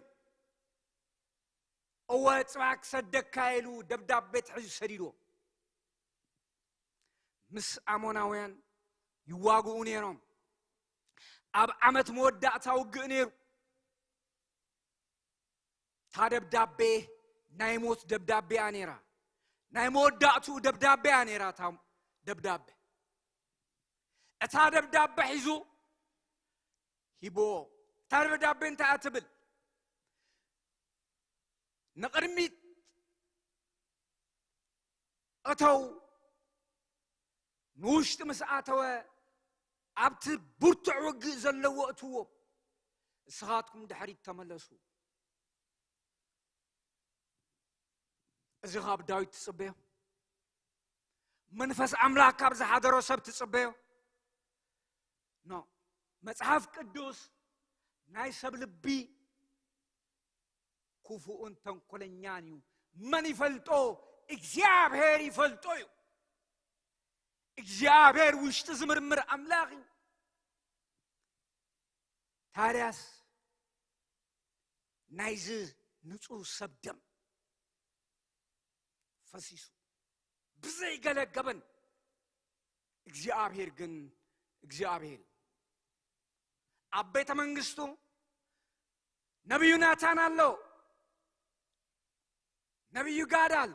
እወ ፅባሕ ክሰደካ ኢሉ ደብዳቤ ትሒዙ ሰዲዶ ምስ ኣሞናውያን ይዋግኡ ነይሮም ኣብ ዓመት መወዳእታ ውግእ ነይሩ ታ ደብዳቤ ናይ ሞት ደብዳቤ ነይራ ናይ መወዳእቱ ደብዳቤ ነይራ ታ ደብዳቤ እታ ደብዳቤ ሒዙ ሂቦ እታ ደብዳቤ እንታይ እትብል ንቅድሚት እተው ንውሽጢ ምስ ኣተወ ኣብቲ ብርቱዕ ውግእ ዘለዎ እትዎ እስኻትኩም ድሕሪት ተመለሱ እዚ ካብ ዳዊት ትጽበዮ መንፈስ ኣምላክ ካብ ዝሓደሮ ሰብ ትጽበዮ ኖ መጽሓፍ ቅዱስ ናይ ሰብ ልቢ ክፉኡን ተንኮለኛን እዩ መን ይፈልጦ እግዚአብሔር ይፈልጦ እዩ እግዚአብሔር ውሽጢ ዝምርምር ኣምላኽ እዩ ታዲያስ ናይዚ ንጹህ ሰብ ደም ፈሲሱ ብዘይ ገለገበን እግዚአብሔር ግን እግዚአብሔር ኣብ ቤተ መንግስቱ ነቢዩ ናታን አሎ ነቢዩ ጋድ አሎ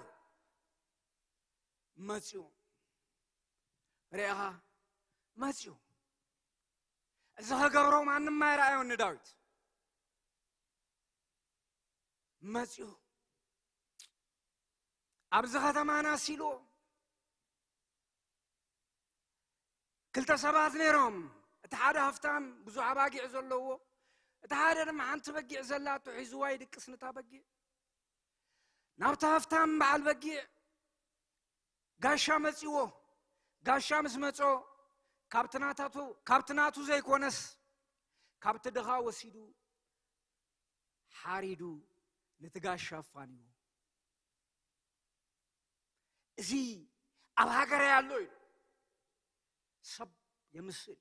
መጽኡ ሪአኻ መጽኡ እዚ ኸገብሮ ማንም ኣይረኣዮ ንዳዊት መጽኡ ኣብዚ ከተማና ሲሎ ክልተ ሰባት ነይሮም እቲ ሓደ ሃፍታም ብዙሕ ኣባጊዕ ዘለዎ እቲ ሓደ ድማ ሓንቲ በጊዕ ዘላቱ ሒዝዋ ይድቅስ ነታ በጊዕ ናብታ ሃፍታም በዓል በጊዕ ጋሻ መጺዎ ጋሻ ምስ መጾ ካብቲ ናቱ ዘይኮነስ ካብቲ ድኻ ወሲዱ ሓሪዱ ነቲ ጋሻ ኣፋንዩ እዚ ኣብ ሃገር ያሎ እዩ ሰብ የምስል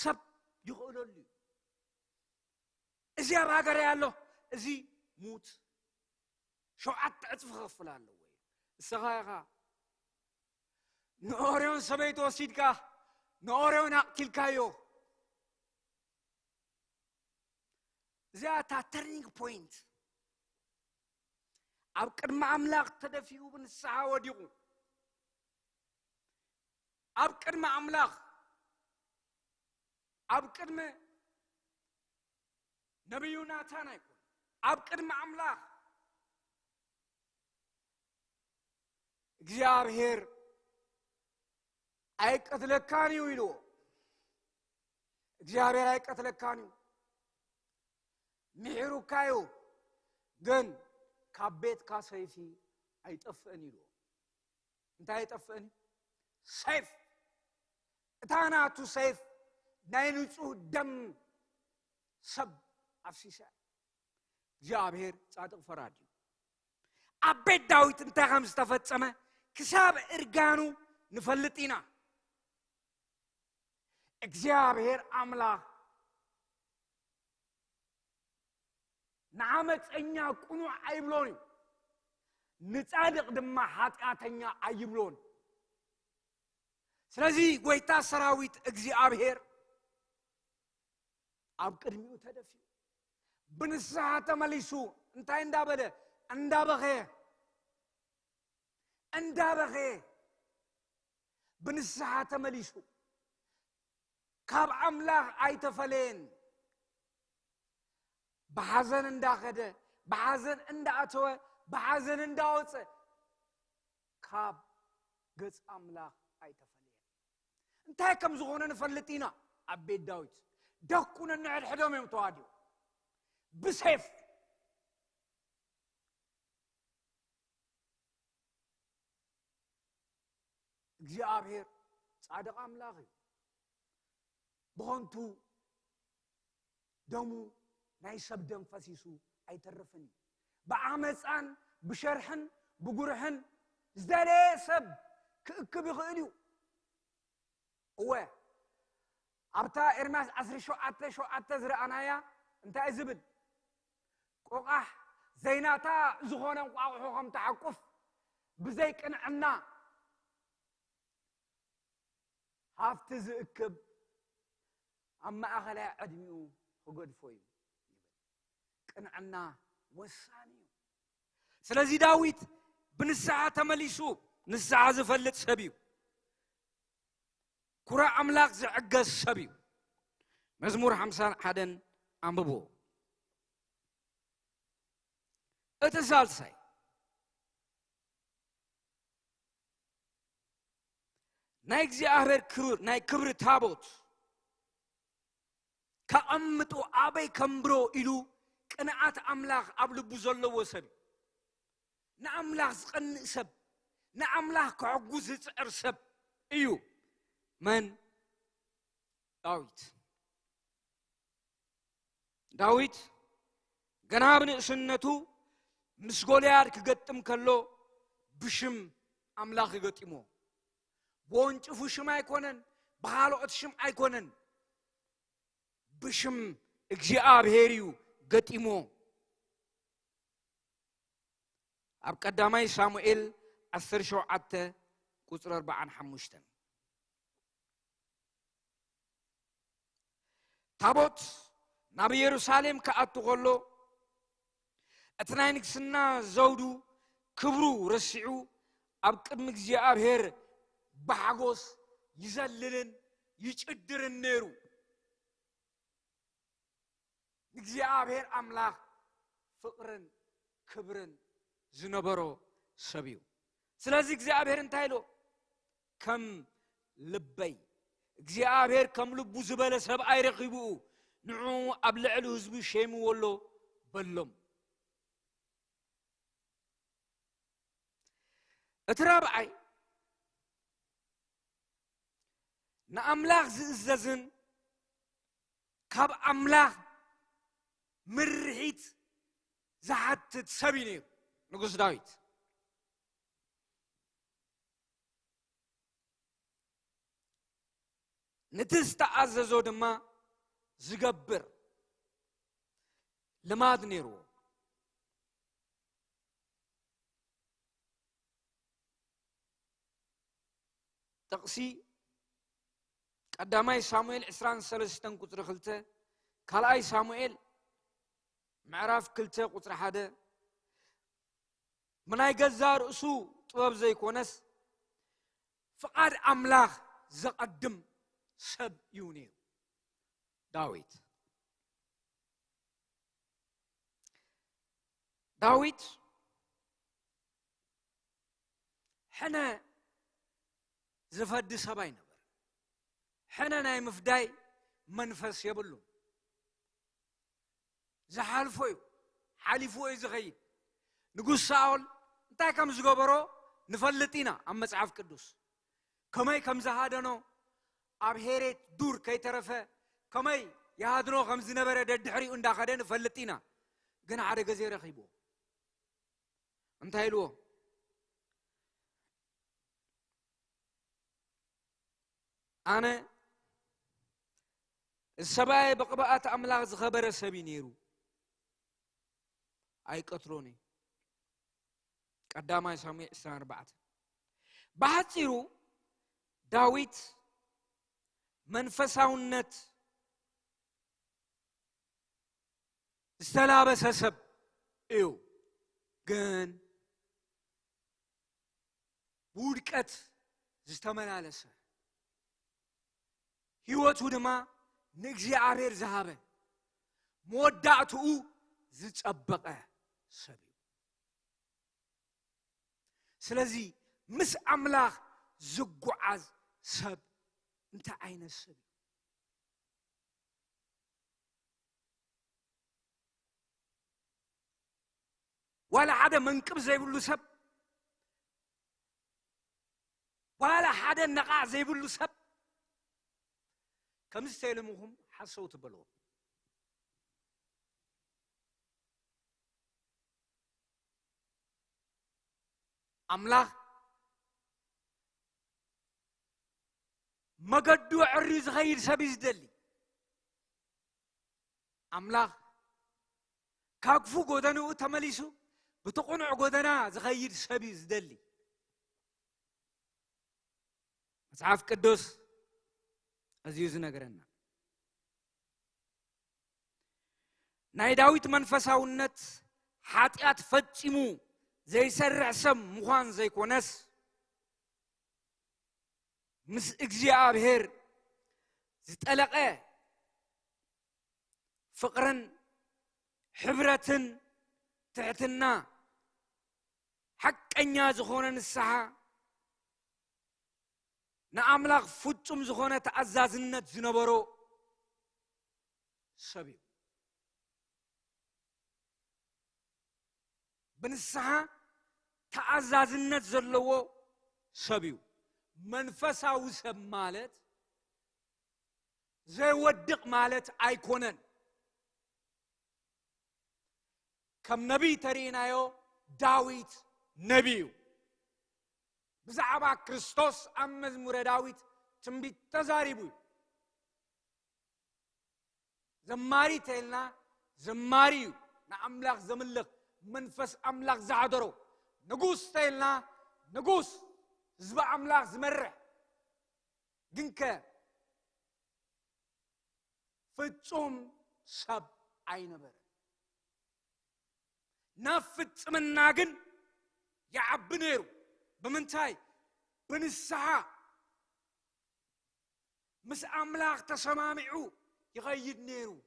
ሰብ ይኽእለሉ እዚ ኣብ ሃገር ያሎ እዚ ሙት ሸውዓተ እጥፍ ክኸፍል ኣለዎ እስኻ ኢኻ ንኦርዮን ሰበይት ወሲድካ ንኦርዮን ኣቕቲልካዮ እዚኣ እታ ተርኒንግ ፖይንት ኣብ ቅድሚ ኣምላኽ ተደፊኡ ብንስሓ ወዲቑ ኣብ ቅድሚ ኣምላኽ ኣብ ቅድሚ ነቢዩ ናታን ኣይኮን ኣብ ቅድሚ ኣምላኽ እግዚአብሔር ኣይቀትለካን እዩ ኢልዎ እግዚአብሔር ኣይቀትለካን እዩ ምሒሩካ እዩ ግን ካብ ቤትካ ሰይፊ ኣይጠፍእን ኢልዎ እንታይ ኣይጠፍእን ሰይፍ እታ ናቱ ሰይፍ ናይ ንጹህ ደም ሰብ ኣፍሲሳ እግዚአብሔር ጻድቕ ፈራድ እዩ ኣብ ቤት ዳዊት እንታይ ከም ዝተፈጸመ ክሳብ እርጋኑ ንፈልጥ ኢና እግዚአብሔር ኣምላኽ ንዓመፀኛ ቁኑዕ ኣይብሎን እዩ ንጻድቕ ድማ ኃጢአተኛ ኣይብሎን ስለዚ ጎይታ ሰራዊት እግዚአብሔር ኣብ ቅድሚኡ ተደፊኡ ብንስሓ ተመሊሱ እንታይ እንዳበለ እንዳበኸ ብንስሓ ተመሊሱ ካብ ኣምላኽ ኣይተፈለየን بحزن انداخده بحزن انداتوه بحزن انداوصه كاب قص املاك ايتفليه انتهى كم زغونه نفلطينا عبيد داوود دكونا نعد حدوم يمتواديو بسيف እግዚአብሔር ጻድቅ አምላክ በሆንቱ ደሙ ናይ ሰብ ደም ፈሲሱ ኣይተረፈን ብዓመፃን ብሸርሕን ብጉርሕን ዝደለየ ሰብ ክእክብ ይኽእል እዩ እወ ኣብታ ኤርምያስ 17:7 ዝረኣናያ እንታይ ዝብል ቆቃሕ ዘይናታ ዝኾነ እንቋቑሖ ከም ተዓቁፍ ብዘይ ቅንዕና ሃፍቲ ዝእክብ ኣብ ማእኸላይ ዕድሚኡ ክገድፎ እዩ ቅንዕና ወሳኒ እዩ ስለዚ ዳዊት ብንስሓ ተመሊሱ ንስሓ ዝፈልጥ ሰብ እዩ ኩራ ኣምላኽ ዝዕገዝ ሰብ እዩ መዝሙር 51 አንብቦ እቲ ሳልሳይ ናይ እግዚአብሔር ክብር ናይ ክብሪ ታቦት ከቀምጡ ኣበይ ከምብሮ ኢሉ ቅንዓት ኣምላኽ ኣብ ልቡ ዘለዎ ሰብ ንኣምላኽ ዝቐንእ ሰብ ንኣምላኽ ክዕጉዝ ዝፅዕር ሰብ እዩ من داويت جنابن سنتو مسجوليار كقتم كلو بشم أملاخ قتمو بونج فشم أيكونن بحالو أتشم أيكونن بشم إجزاء بهريو قتمو أب قدامي ساموئيل أثر شو عته كسر 4 ታቦት ናብ ኢየሩሳሌም ከኣትቆሎ እትናይ ንግስና ዘውዱ ክብሩ ረሲዑ ኣብ ቅድሚ እግዚአብሔር በሓጎስ ይዘልልን ይጭድርን ነይሩ እግዚአብሔር አምላኽ ፍቅርን ክብርን ዝነበሮ ሰብ እዩ ስለዚ እግዚአብሔር እንታይ ኢሎ ከም ልበይ እግዚአብሔር ከም ልቡ ዝበለ ሰብ አይረኺቡ ንዑ ኣብ ልዕሊ ህዝቡ ሸይሙ ወሎ በሎም እትራብዓይ ንኣምላኽ ዝእዘዝን ካብ ኣምላኽ ምርሒት ዝሓትት ሰብ እዩ ነይሩ ንጉስ ዳዊት نتستعززو دما زغبر لماد نيرو تقسي قدامي سامويل 23 قطر خلته كالاي سامويل معراف كلته قطر 1 مناي غزار اسو طبب زي كونس فقاد املاح زقدم سب يونيو داويت حنا زفد سباي نبر حنا ناي مفداي منفس يبلو زحالفوي حالفوي زغيد نقول ساول انتا كم زغبرو نفلطينا ام مصحف قدوس كماي كم زهادنو أبهرت دور كي ترفه كماي يهادنو خمس نبرة دحري انداخدن فلتينا جنا على جزيرة خيبو انتهيلو أنا السباي بقبات أملاك خبر سبينيرو أي قتلوني قدامي سامي إسرائيل بعد داويت منفساونت استلابس سب ايو جن بودكت زستملالسه هيوتو دما نግዚአብሔር ዝሃበ መወዳእቱ ዝጸበቀ ሰብ ስለዚ ምስ አምላኽ ዝጓዓዝ ሰብ انت عين السبي ولا حدا منكب زي بلو سب ولا حدا نقع زي بلو سب كم استيلموهم حسوا تبلون أملاخ مقدو عريز غير سبيز دلي أملاخ كاكفو قدنو تمليسو بتقنع قدنا زغير سبيز دلي مصحف قدوس أزيز نقرنا ناي داويت منفساونت حاتيات فتيمو زي سرع سم مخان زي كونس مس اجزيابهر زتقلقه فقرن حبرة تحتنا حقኛ زخونه نسحه نأملاق فوتم زخونه تعزازنت زنبرو سبي بنسحه تعزازنت زلو سبيو منفساو سب مالت زي ودق مالت ايكونن كم نبي ترينايو داويت نبيو بزعبا كريستوس ام مزمور داويت تنبيت تزاريبو زماري تيلنا زماريو نأملاق زملق منفس أملاق زعدرو نقوس تيلنا نقوس زبا أملاق زمرح جنك فتوم سب عين بر نفت من ناقن يعب نيرو بمنتاي بنسعى مس أملاق تسمامعو يغيد نيرو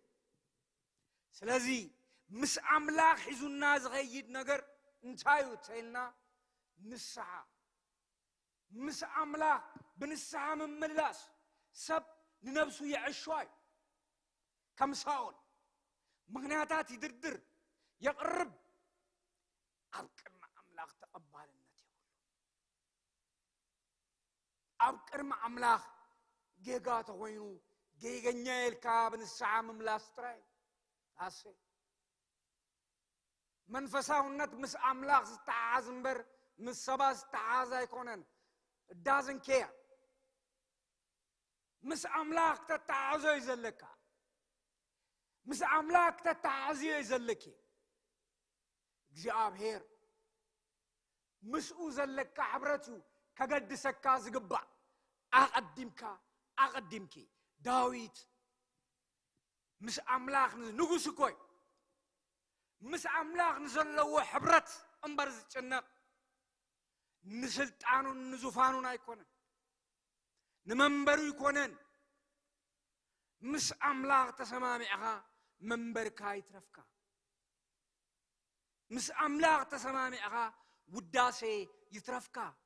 سلازي مس أملاق حيزو الناس غيد نقر انتايو تيلنا نسعى مس أملاق بنسعى من ملاس سب لنفسه يعشواي كم ساول مغنياتات يدردر يقرب أبكر أملاق تقبال النتي أبكر مع أملاق جيغات وينو جيغنيا الكاب نسعى من ملاس تراي أسي منفساو النت مس أملاق ستعازمبر مس سبا ستعازا يكونن it doesn't care مس أملاق تتعازو يزلكا مس أملاق تتعازي يزلكي جاب هير مس أوزلكا حبرتو كقد سكا زقبع أقدمك داويت مس أملاق نقوس كوي مس أملاق نزلوا حبرت أمبرز جنق نسلطانو نزوفانو نايكونن نمنبرو يكونن مس أملاق تسمامعها منبر كاي ترفكا مس أملاق تسمامعها وداسي يترفكا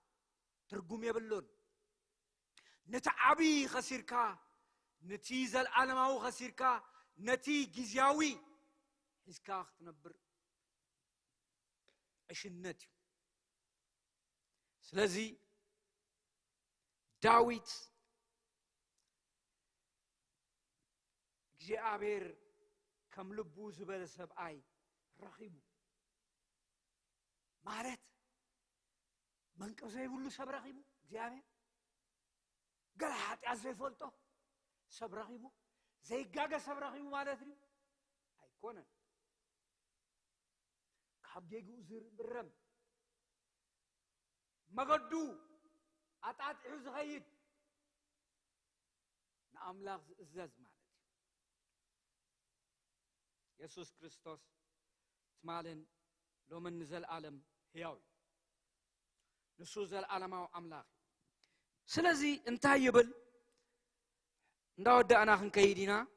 ترقم يبلون نتعبي خسيركا نتيزل العالماو خسيركا نتي جزياوي حسكا تنبر عشنتي سلازي داويت እግዚአብሔር ከም ልቡ ዝበለ ሰብኣይ ረኺቡ ማለት መንቀብ ዘይብሉ ሰብ ረኺቡ እግዚአብሔር ገለ ኃጢአት ዘይፈልጦ ሰብ ረኺቡ ዘይጋገ ሰብ ረኺቡ ማለት እዩ ኣይኮነን ካብ ጌጉ ዝብረም መገዱ ኣጣጥዑ ዝኸይድ ንኣምላኽ ዝእዘዝ ማለት يسوع كريستوس تمالن لو من نزل عالم هياوي نسوز العالماو أملاك سلازي انتهى يبل نداود أنا خن كيدينا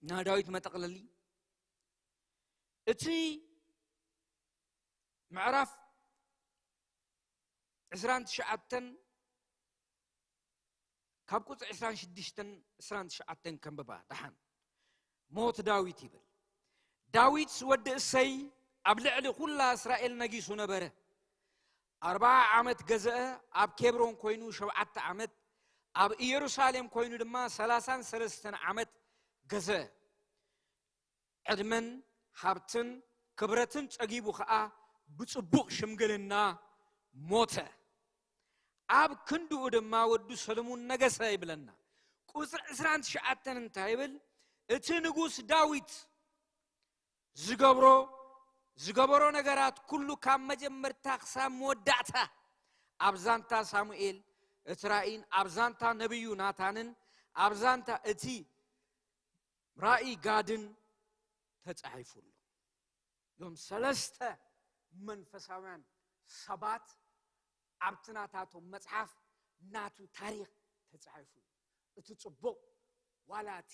ناداويت ما تقللي اتي معرف عسران تشعتن كابكوت عسران شديشتن عسران تشعتن كم ببا دحان موت داويت يبل داويت سود السي أبلع لكل إسرائيل نجيسو نبره 4 عامت جزاء أب كبرون كوينو 7 عامت أب يروشاليم كوينو دما 33 عامت جزاء عدمن حبتن كبرتن تجيبو خاء بتصبق شمجلنا ሞተ ኣብ ክንዱ ድማ ወዱ ሰሎሞን ነገሰ ይብለና ቁጥር 29 እንታይ ይብል እቲ ንጉስ ዳዊት ዝገበሮ ነገራት ኩሉ ካብ መጀመርታ ክሳብ መወዳእታ ኣብዛንታ ሳሙኤል እትራኢን ኣብዛንታ ነብዩ ናታንን ኣብዛንታ እቲ ራእይ ጋድን ተጻሒፉሉ ዮም ሰለስተ መንፈሳውያን ሰባት ኣብትናታቶም መጽሐፍ ናቱ ታሪኽ ተጻሒፉ እቲ ጽቡቕ ዋላቲ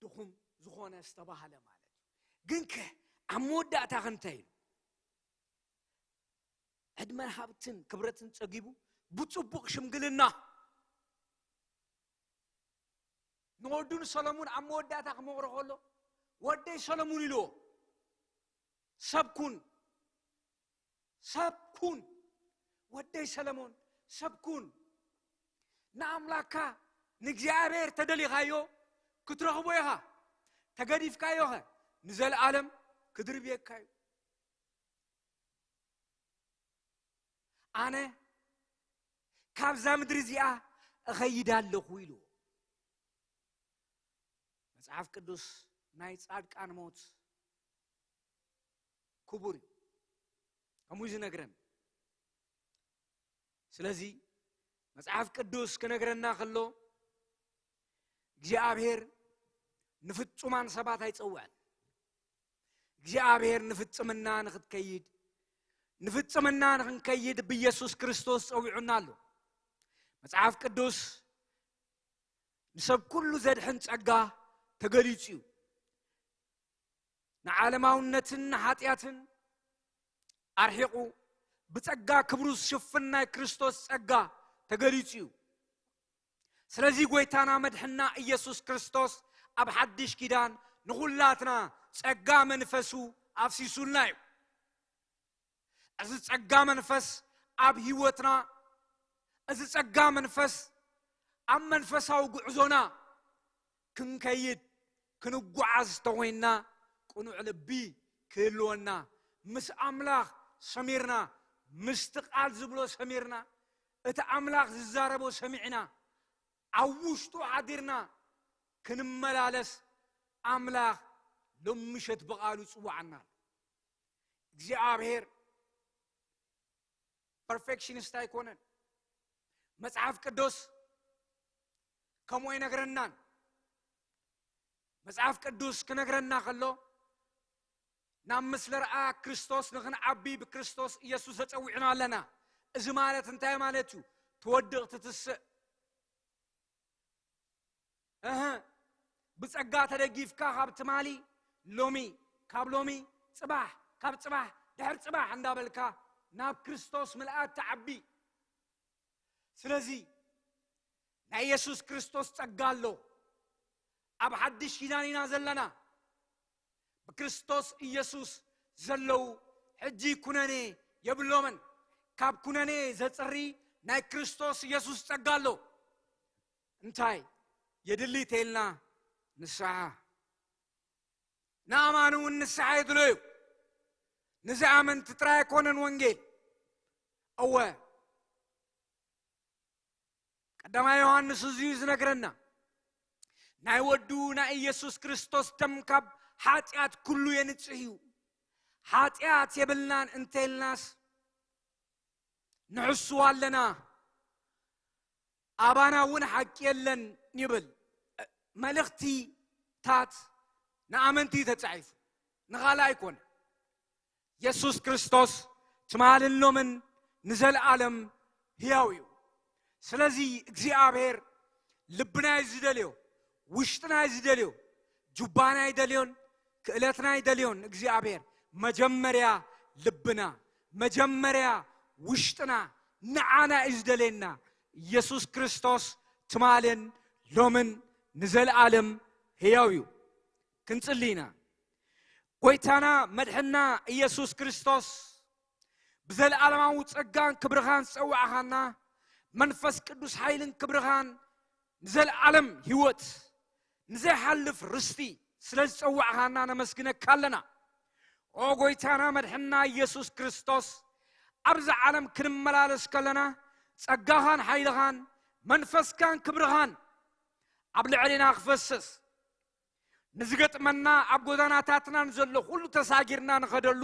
ድኹም ዝኾነ ዝተባሃለ ማለት ግን ኣብ መወዳእታ እንታይ ዕድመ ሃብትን ክብረትን ጸጊቡ ብጽቡቕ ሽምግልና ንወዱን ሰሎሞን ኣብ መወዳእታ ክመቕሮ ከሎ ወደይ ሰሎሞን ኢልዎ ሰብኩን ወደይ ሰሎሞን ሰብኩን ንኣምላካ ንእግዚአብሔር ተደሊኻዮ ክትረኽቦ ኢኻ ተገዲፍካዮ ኸ ንዘለዓለም ክድርብየካዮ ኣነ ካብዛ ምድሪ እዚኣ እኸይድ ኣለኹ ኢልዎ መጽሐፍ ቅዱስ ናይ ጻድቃን ሞት ክቡር ከምኡ ዝነግረን ስለዚ መጽሐፍ ቅዱስ ክነግረና ከሎ እግዚአብሔር ንፍጹማን ሰባት አይጸውዐን እግዚአብሔር ንፍጽምና ንኽትከይድ ንፍጽምና ንኽንከይድ በኢየሱስ ክርስቶስ ጸውዑና ኣሎ መጽሐፍ ቅዱስ ንሰብ ኩሉ ዘድሕን ጸጋ ተገሊጹ ንዓለማውነትን ኃጢአትን አርሒቁ በጸጋ ክብሩ ዝሽፍን ናይ ክርስቶስ ጸጋ ተገሊጹ ስለዚህ ጎይታና መድሕና ኢየሱስ ክርስቶስ ኣብ ሓድሽ ኪዳን ንኹላትና ጸጋ መንፈሱ ኣፍሲሱልና እዩ እዚ ጸጋ መንፈስ ኣብ ህይወትና እዚ ጸጋ መንፈስ ኣብ መንፈሳዊ ጉዕዞና ክንከይድ ክንጓዓዝ ተወይና ቁኑዕ ልቢ ክህልወና ምስ ኣምላኽ ሰሚርና ምስትቃል ዝብሎ ሰሚርና እቲ ኣምላኽ ዝዛረቦ ሰሚዕና ኣብ ውሽጡ ዓዲርና ክንመላለስ ኣምላኽ ለምሸት በቃሉ ጽዋዕና እግዚአብሔር ፐርፌክሽኒስት አይኮነን መጽሐፍ ቅዱስ ከመይ ነገረናን መጽሐፍ ቅዱስ ክነግረና ከሎ ናብ ምስሊ ረአ ክርስቶስ ንኽንዓቢ ብክርስቶስ ኢየሱስ ተጸዊዕና ኣለና እዚ ማለት እንታይ ማለት እዩ ተወድቕ ትትስእ ብጸጋ ተደጊፍካ ካብ ትማሊ ሎሚ ካብ ሎሚ ጽባሕ ካብ ጽባሕ ድሕር ጽባሕ እንዳበልካ ናብ ክርስቶስ ምልአት ተዓቢ ስለዚ ናይ ኢየሱስ ክርስቶስ ጸጋ ኣሎ ኣብ ሓድሽ ኪዳን ኢና ዘለና በክርስቶስ ኢየሱስ ዘለው ሕጂ ኩነኔ የብሎምን ካብ ኩነኔ ዘጽሪ ናይ ክርስቶስ ኢየሱስ ጸጋ ኣሎ እንታይ የድሊት የልና ንስሓ ንኣማኑ ንስሓ ይድልዩ ንዝኣመንቲ ጥራይ ኮነን ወንጌል እወ ቀዳማይ ዮሐንስ እዙዩ ዝነግረና ናይ ወዱ ናይ ኢየሱስ ክርስቶስ ደም ካብ ኃጢአት ኩሉ የንጽህ እዩ ኃጢአት የብልናን እንተልናስ ንሕሱ ኣለና ኣባና እውን ሓቂ የለን ይብል መልእኽቲ ታት ንኣመንቲ ተጻሒፉ ንኻልእ ኣይኮነ ኢየሱስ ክርስቶስ ትማልሎምን ንዘለዓለም ሕያው እዩ ስለዚ እግዚአብሔር ልብና ይዝደልዮ ውሽጥና ይዝደልዮ ጁባና ይደልዮን ክእለትና ይደልዮን እግዚአብሔር መጀመሪያ ልብና መጀመሪያ ውሽጥና ንዓና ይዝደለና ኢየሱስ ክርስቶስ ትማልን ሎምን ንዘለዓለም ሕያው እዩ ክንጽልይና ጎይታና መድሕና ኢየሱስ ክርስቶስ ብዘለዓለማዊ ጸጋን ክብርኻን ጸዋዕኻና መንፈስ ቅዱስ ኃይልን ክብርኻን ንዘለዓለም ሕይወት ንዘይሓልፍ ርስቲ ስለዚ ጸዋዕኻና ነመስግነካ ኣለና ኦ ጎይታና መድሕና ኢየሱስ ክርስቶስ أبز عالم كن ملالس كلنا ጸጋኻን ኃይልኻን መንፈስካን ክብርኻን አብ ልዕሊና ክፈስስ ንዝገጥመና አብ ጎዳናታትናን ዘሎ ሁሉ ተሳጊርና ንኸደሉ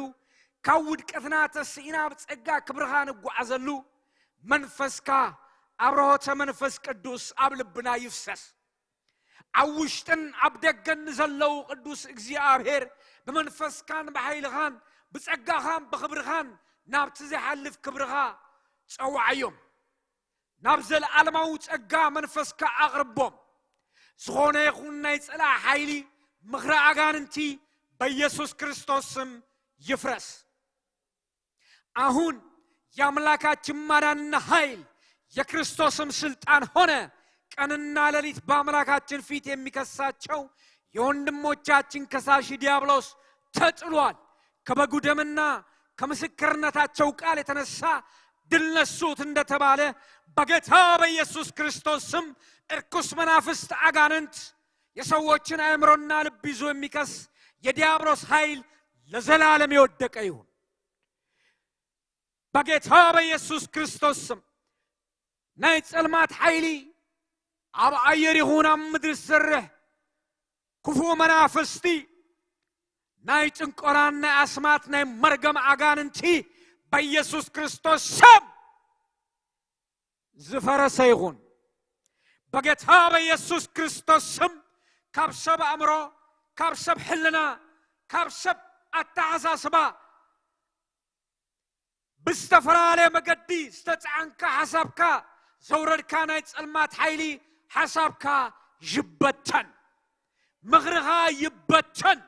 ካብ ውድቀትና ተስኢና በጸጋ ክብርኻን እጓዓዘሉ መንፈስካ አብሮተ መንፈስ ቅዱስ አብ ልብና ይፍሰስ አውሽጥን አብ ደገን ዘለው ቅዱስ እግዚአብሔር በመንፈስካን በኃይልኻን በጸጋኻን በክብርኻን ናብት ዘሐልፍ ክብርኻ ጸዋዕዮም ናብዘል ዓለማው ጸጋ መንፈስካ አቅርቦም ዝኾነ ይኹን ናይ ጸላ ኃይሊ ምኽራ አጋንንቲ በኢየሱስ ክርስቶስ ስም ይፍረስ አሁን ያምላካችን ማዳንና ኃይል የክርስቶስም ስልጣን ሆነ ቀንና ሌሊት በአምላካችን ፊት የሚከሳቸው የወንድሞቻችን ከሳሽ ዲያብሎስ ተጥሏል ከበጉ ደምና ከምስክርነታቸው ቃል የተነሳ ድል ነሱት እንደተባለ በጌታ በኢየሱስ ክርስቶስ ስም እርኩስ መናፍስት አጋንንት የሰዎችን አእምሮና ልብ ይዞ የሚከስ የዲያብሎስ ኃይል ለዘላለም ይወደቀ ይሁን በጌታ በኢየሱስ ክርስቶስ ስም ናይ ጸልማት ኃይሊ አብ አየር ይሁን አብ ምድር ዝሰርሕ ክፉ መናፍስቲ ናይ ጭንቆራና አስማት ናይ መርገም አጋንንቲ በኢየሱስ ክርስቶስ ስም ዝፈረሰ ይሁን በጌታ በኢየሱስ ክርስቶስ ስም ካብ ሰብ አእምሮ ካብ ሰብ ሕልና ካብ ሰብ አተሐሳስባ بستفرالي مقدي استطعنك حسابك زوردك ناي ጸልማት ኃይሊ حسابك يبتن مغرها يبتن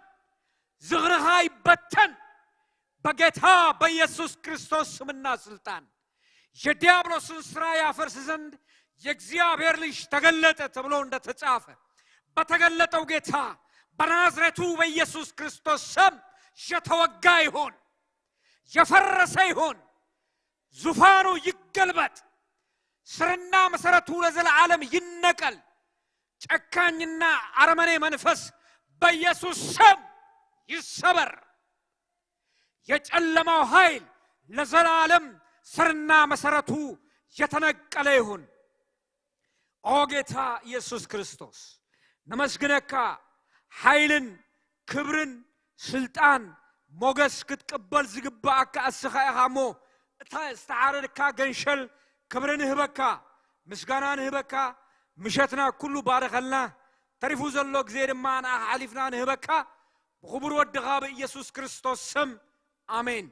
زغرها يبتن بقيتها بيسوس كريستوس منا سلطان የዲያብሎስን ስራ ያፈርስ ዘንድ የእግዚአብሔር ልጅ ተገለጠ ተብሎ እንደተጻፈ በተገለጠው ጌታ በናዝሬቱ በኢየሱስ ክርስቶስ ስም የተወጋ ይሁን የፈረሰ ይሁን ዙፋኑ ይገልበጥ ስርና መሰረቱ ለዘላለም ይነቀል ጨካኝና አረመኔ መንፈስ በኢየሱስ ስም ይሰበር የጨለማው ኃይል ለዘላለም ስርና መሰረቱ የተነቀለ ይሁን ኦ ጌታ ኢየሱስ ክርስቶስ ነመስግነካ ኃይልን ክብርን ስልጣን ሞገስ ክትቀበል ዝግባአካ አስኻያሞ እታ استعارድካ ገንሸል ክብርን ህበካ ምስጋናን ህበካ ምሸትና ኩሉ ባረኸልና ተሪፉ ዘሎ ግዜ ድማ አና ሓሊፍና ህበካ بخبر ودغا بإيسوس كريستوس سم آمين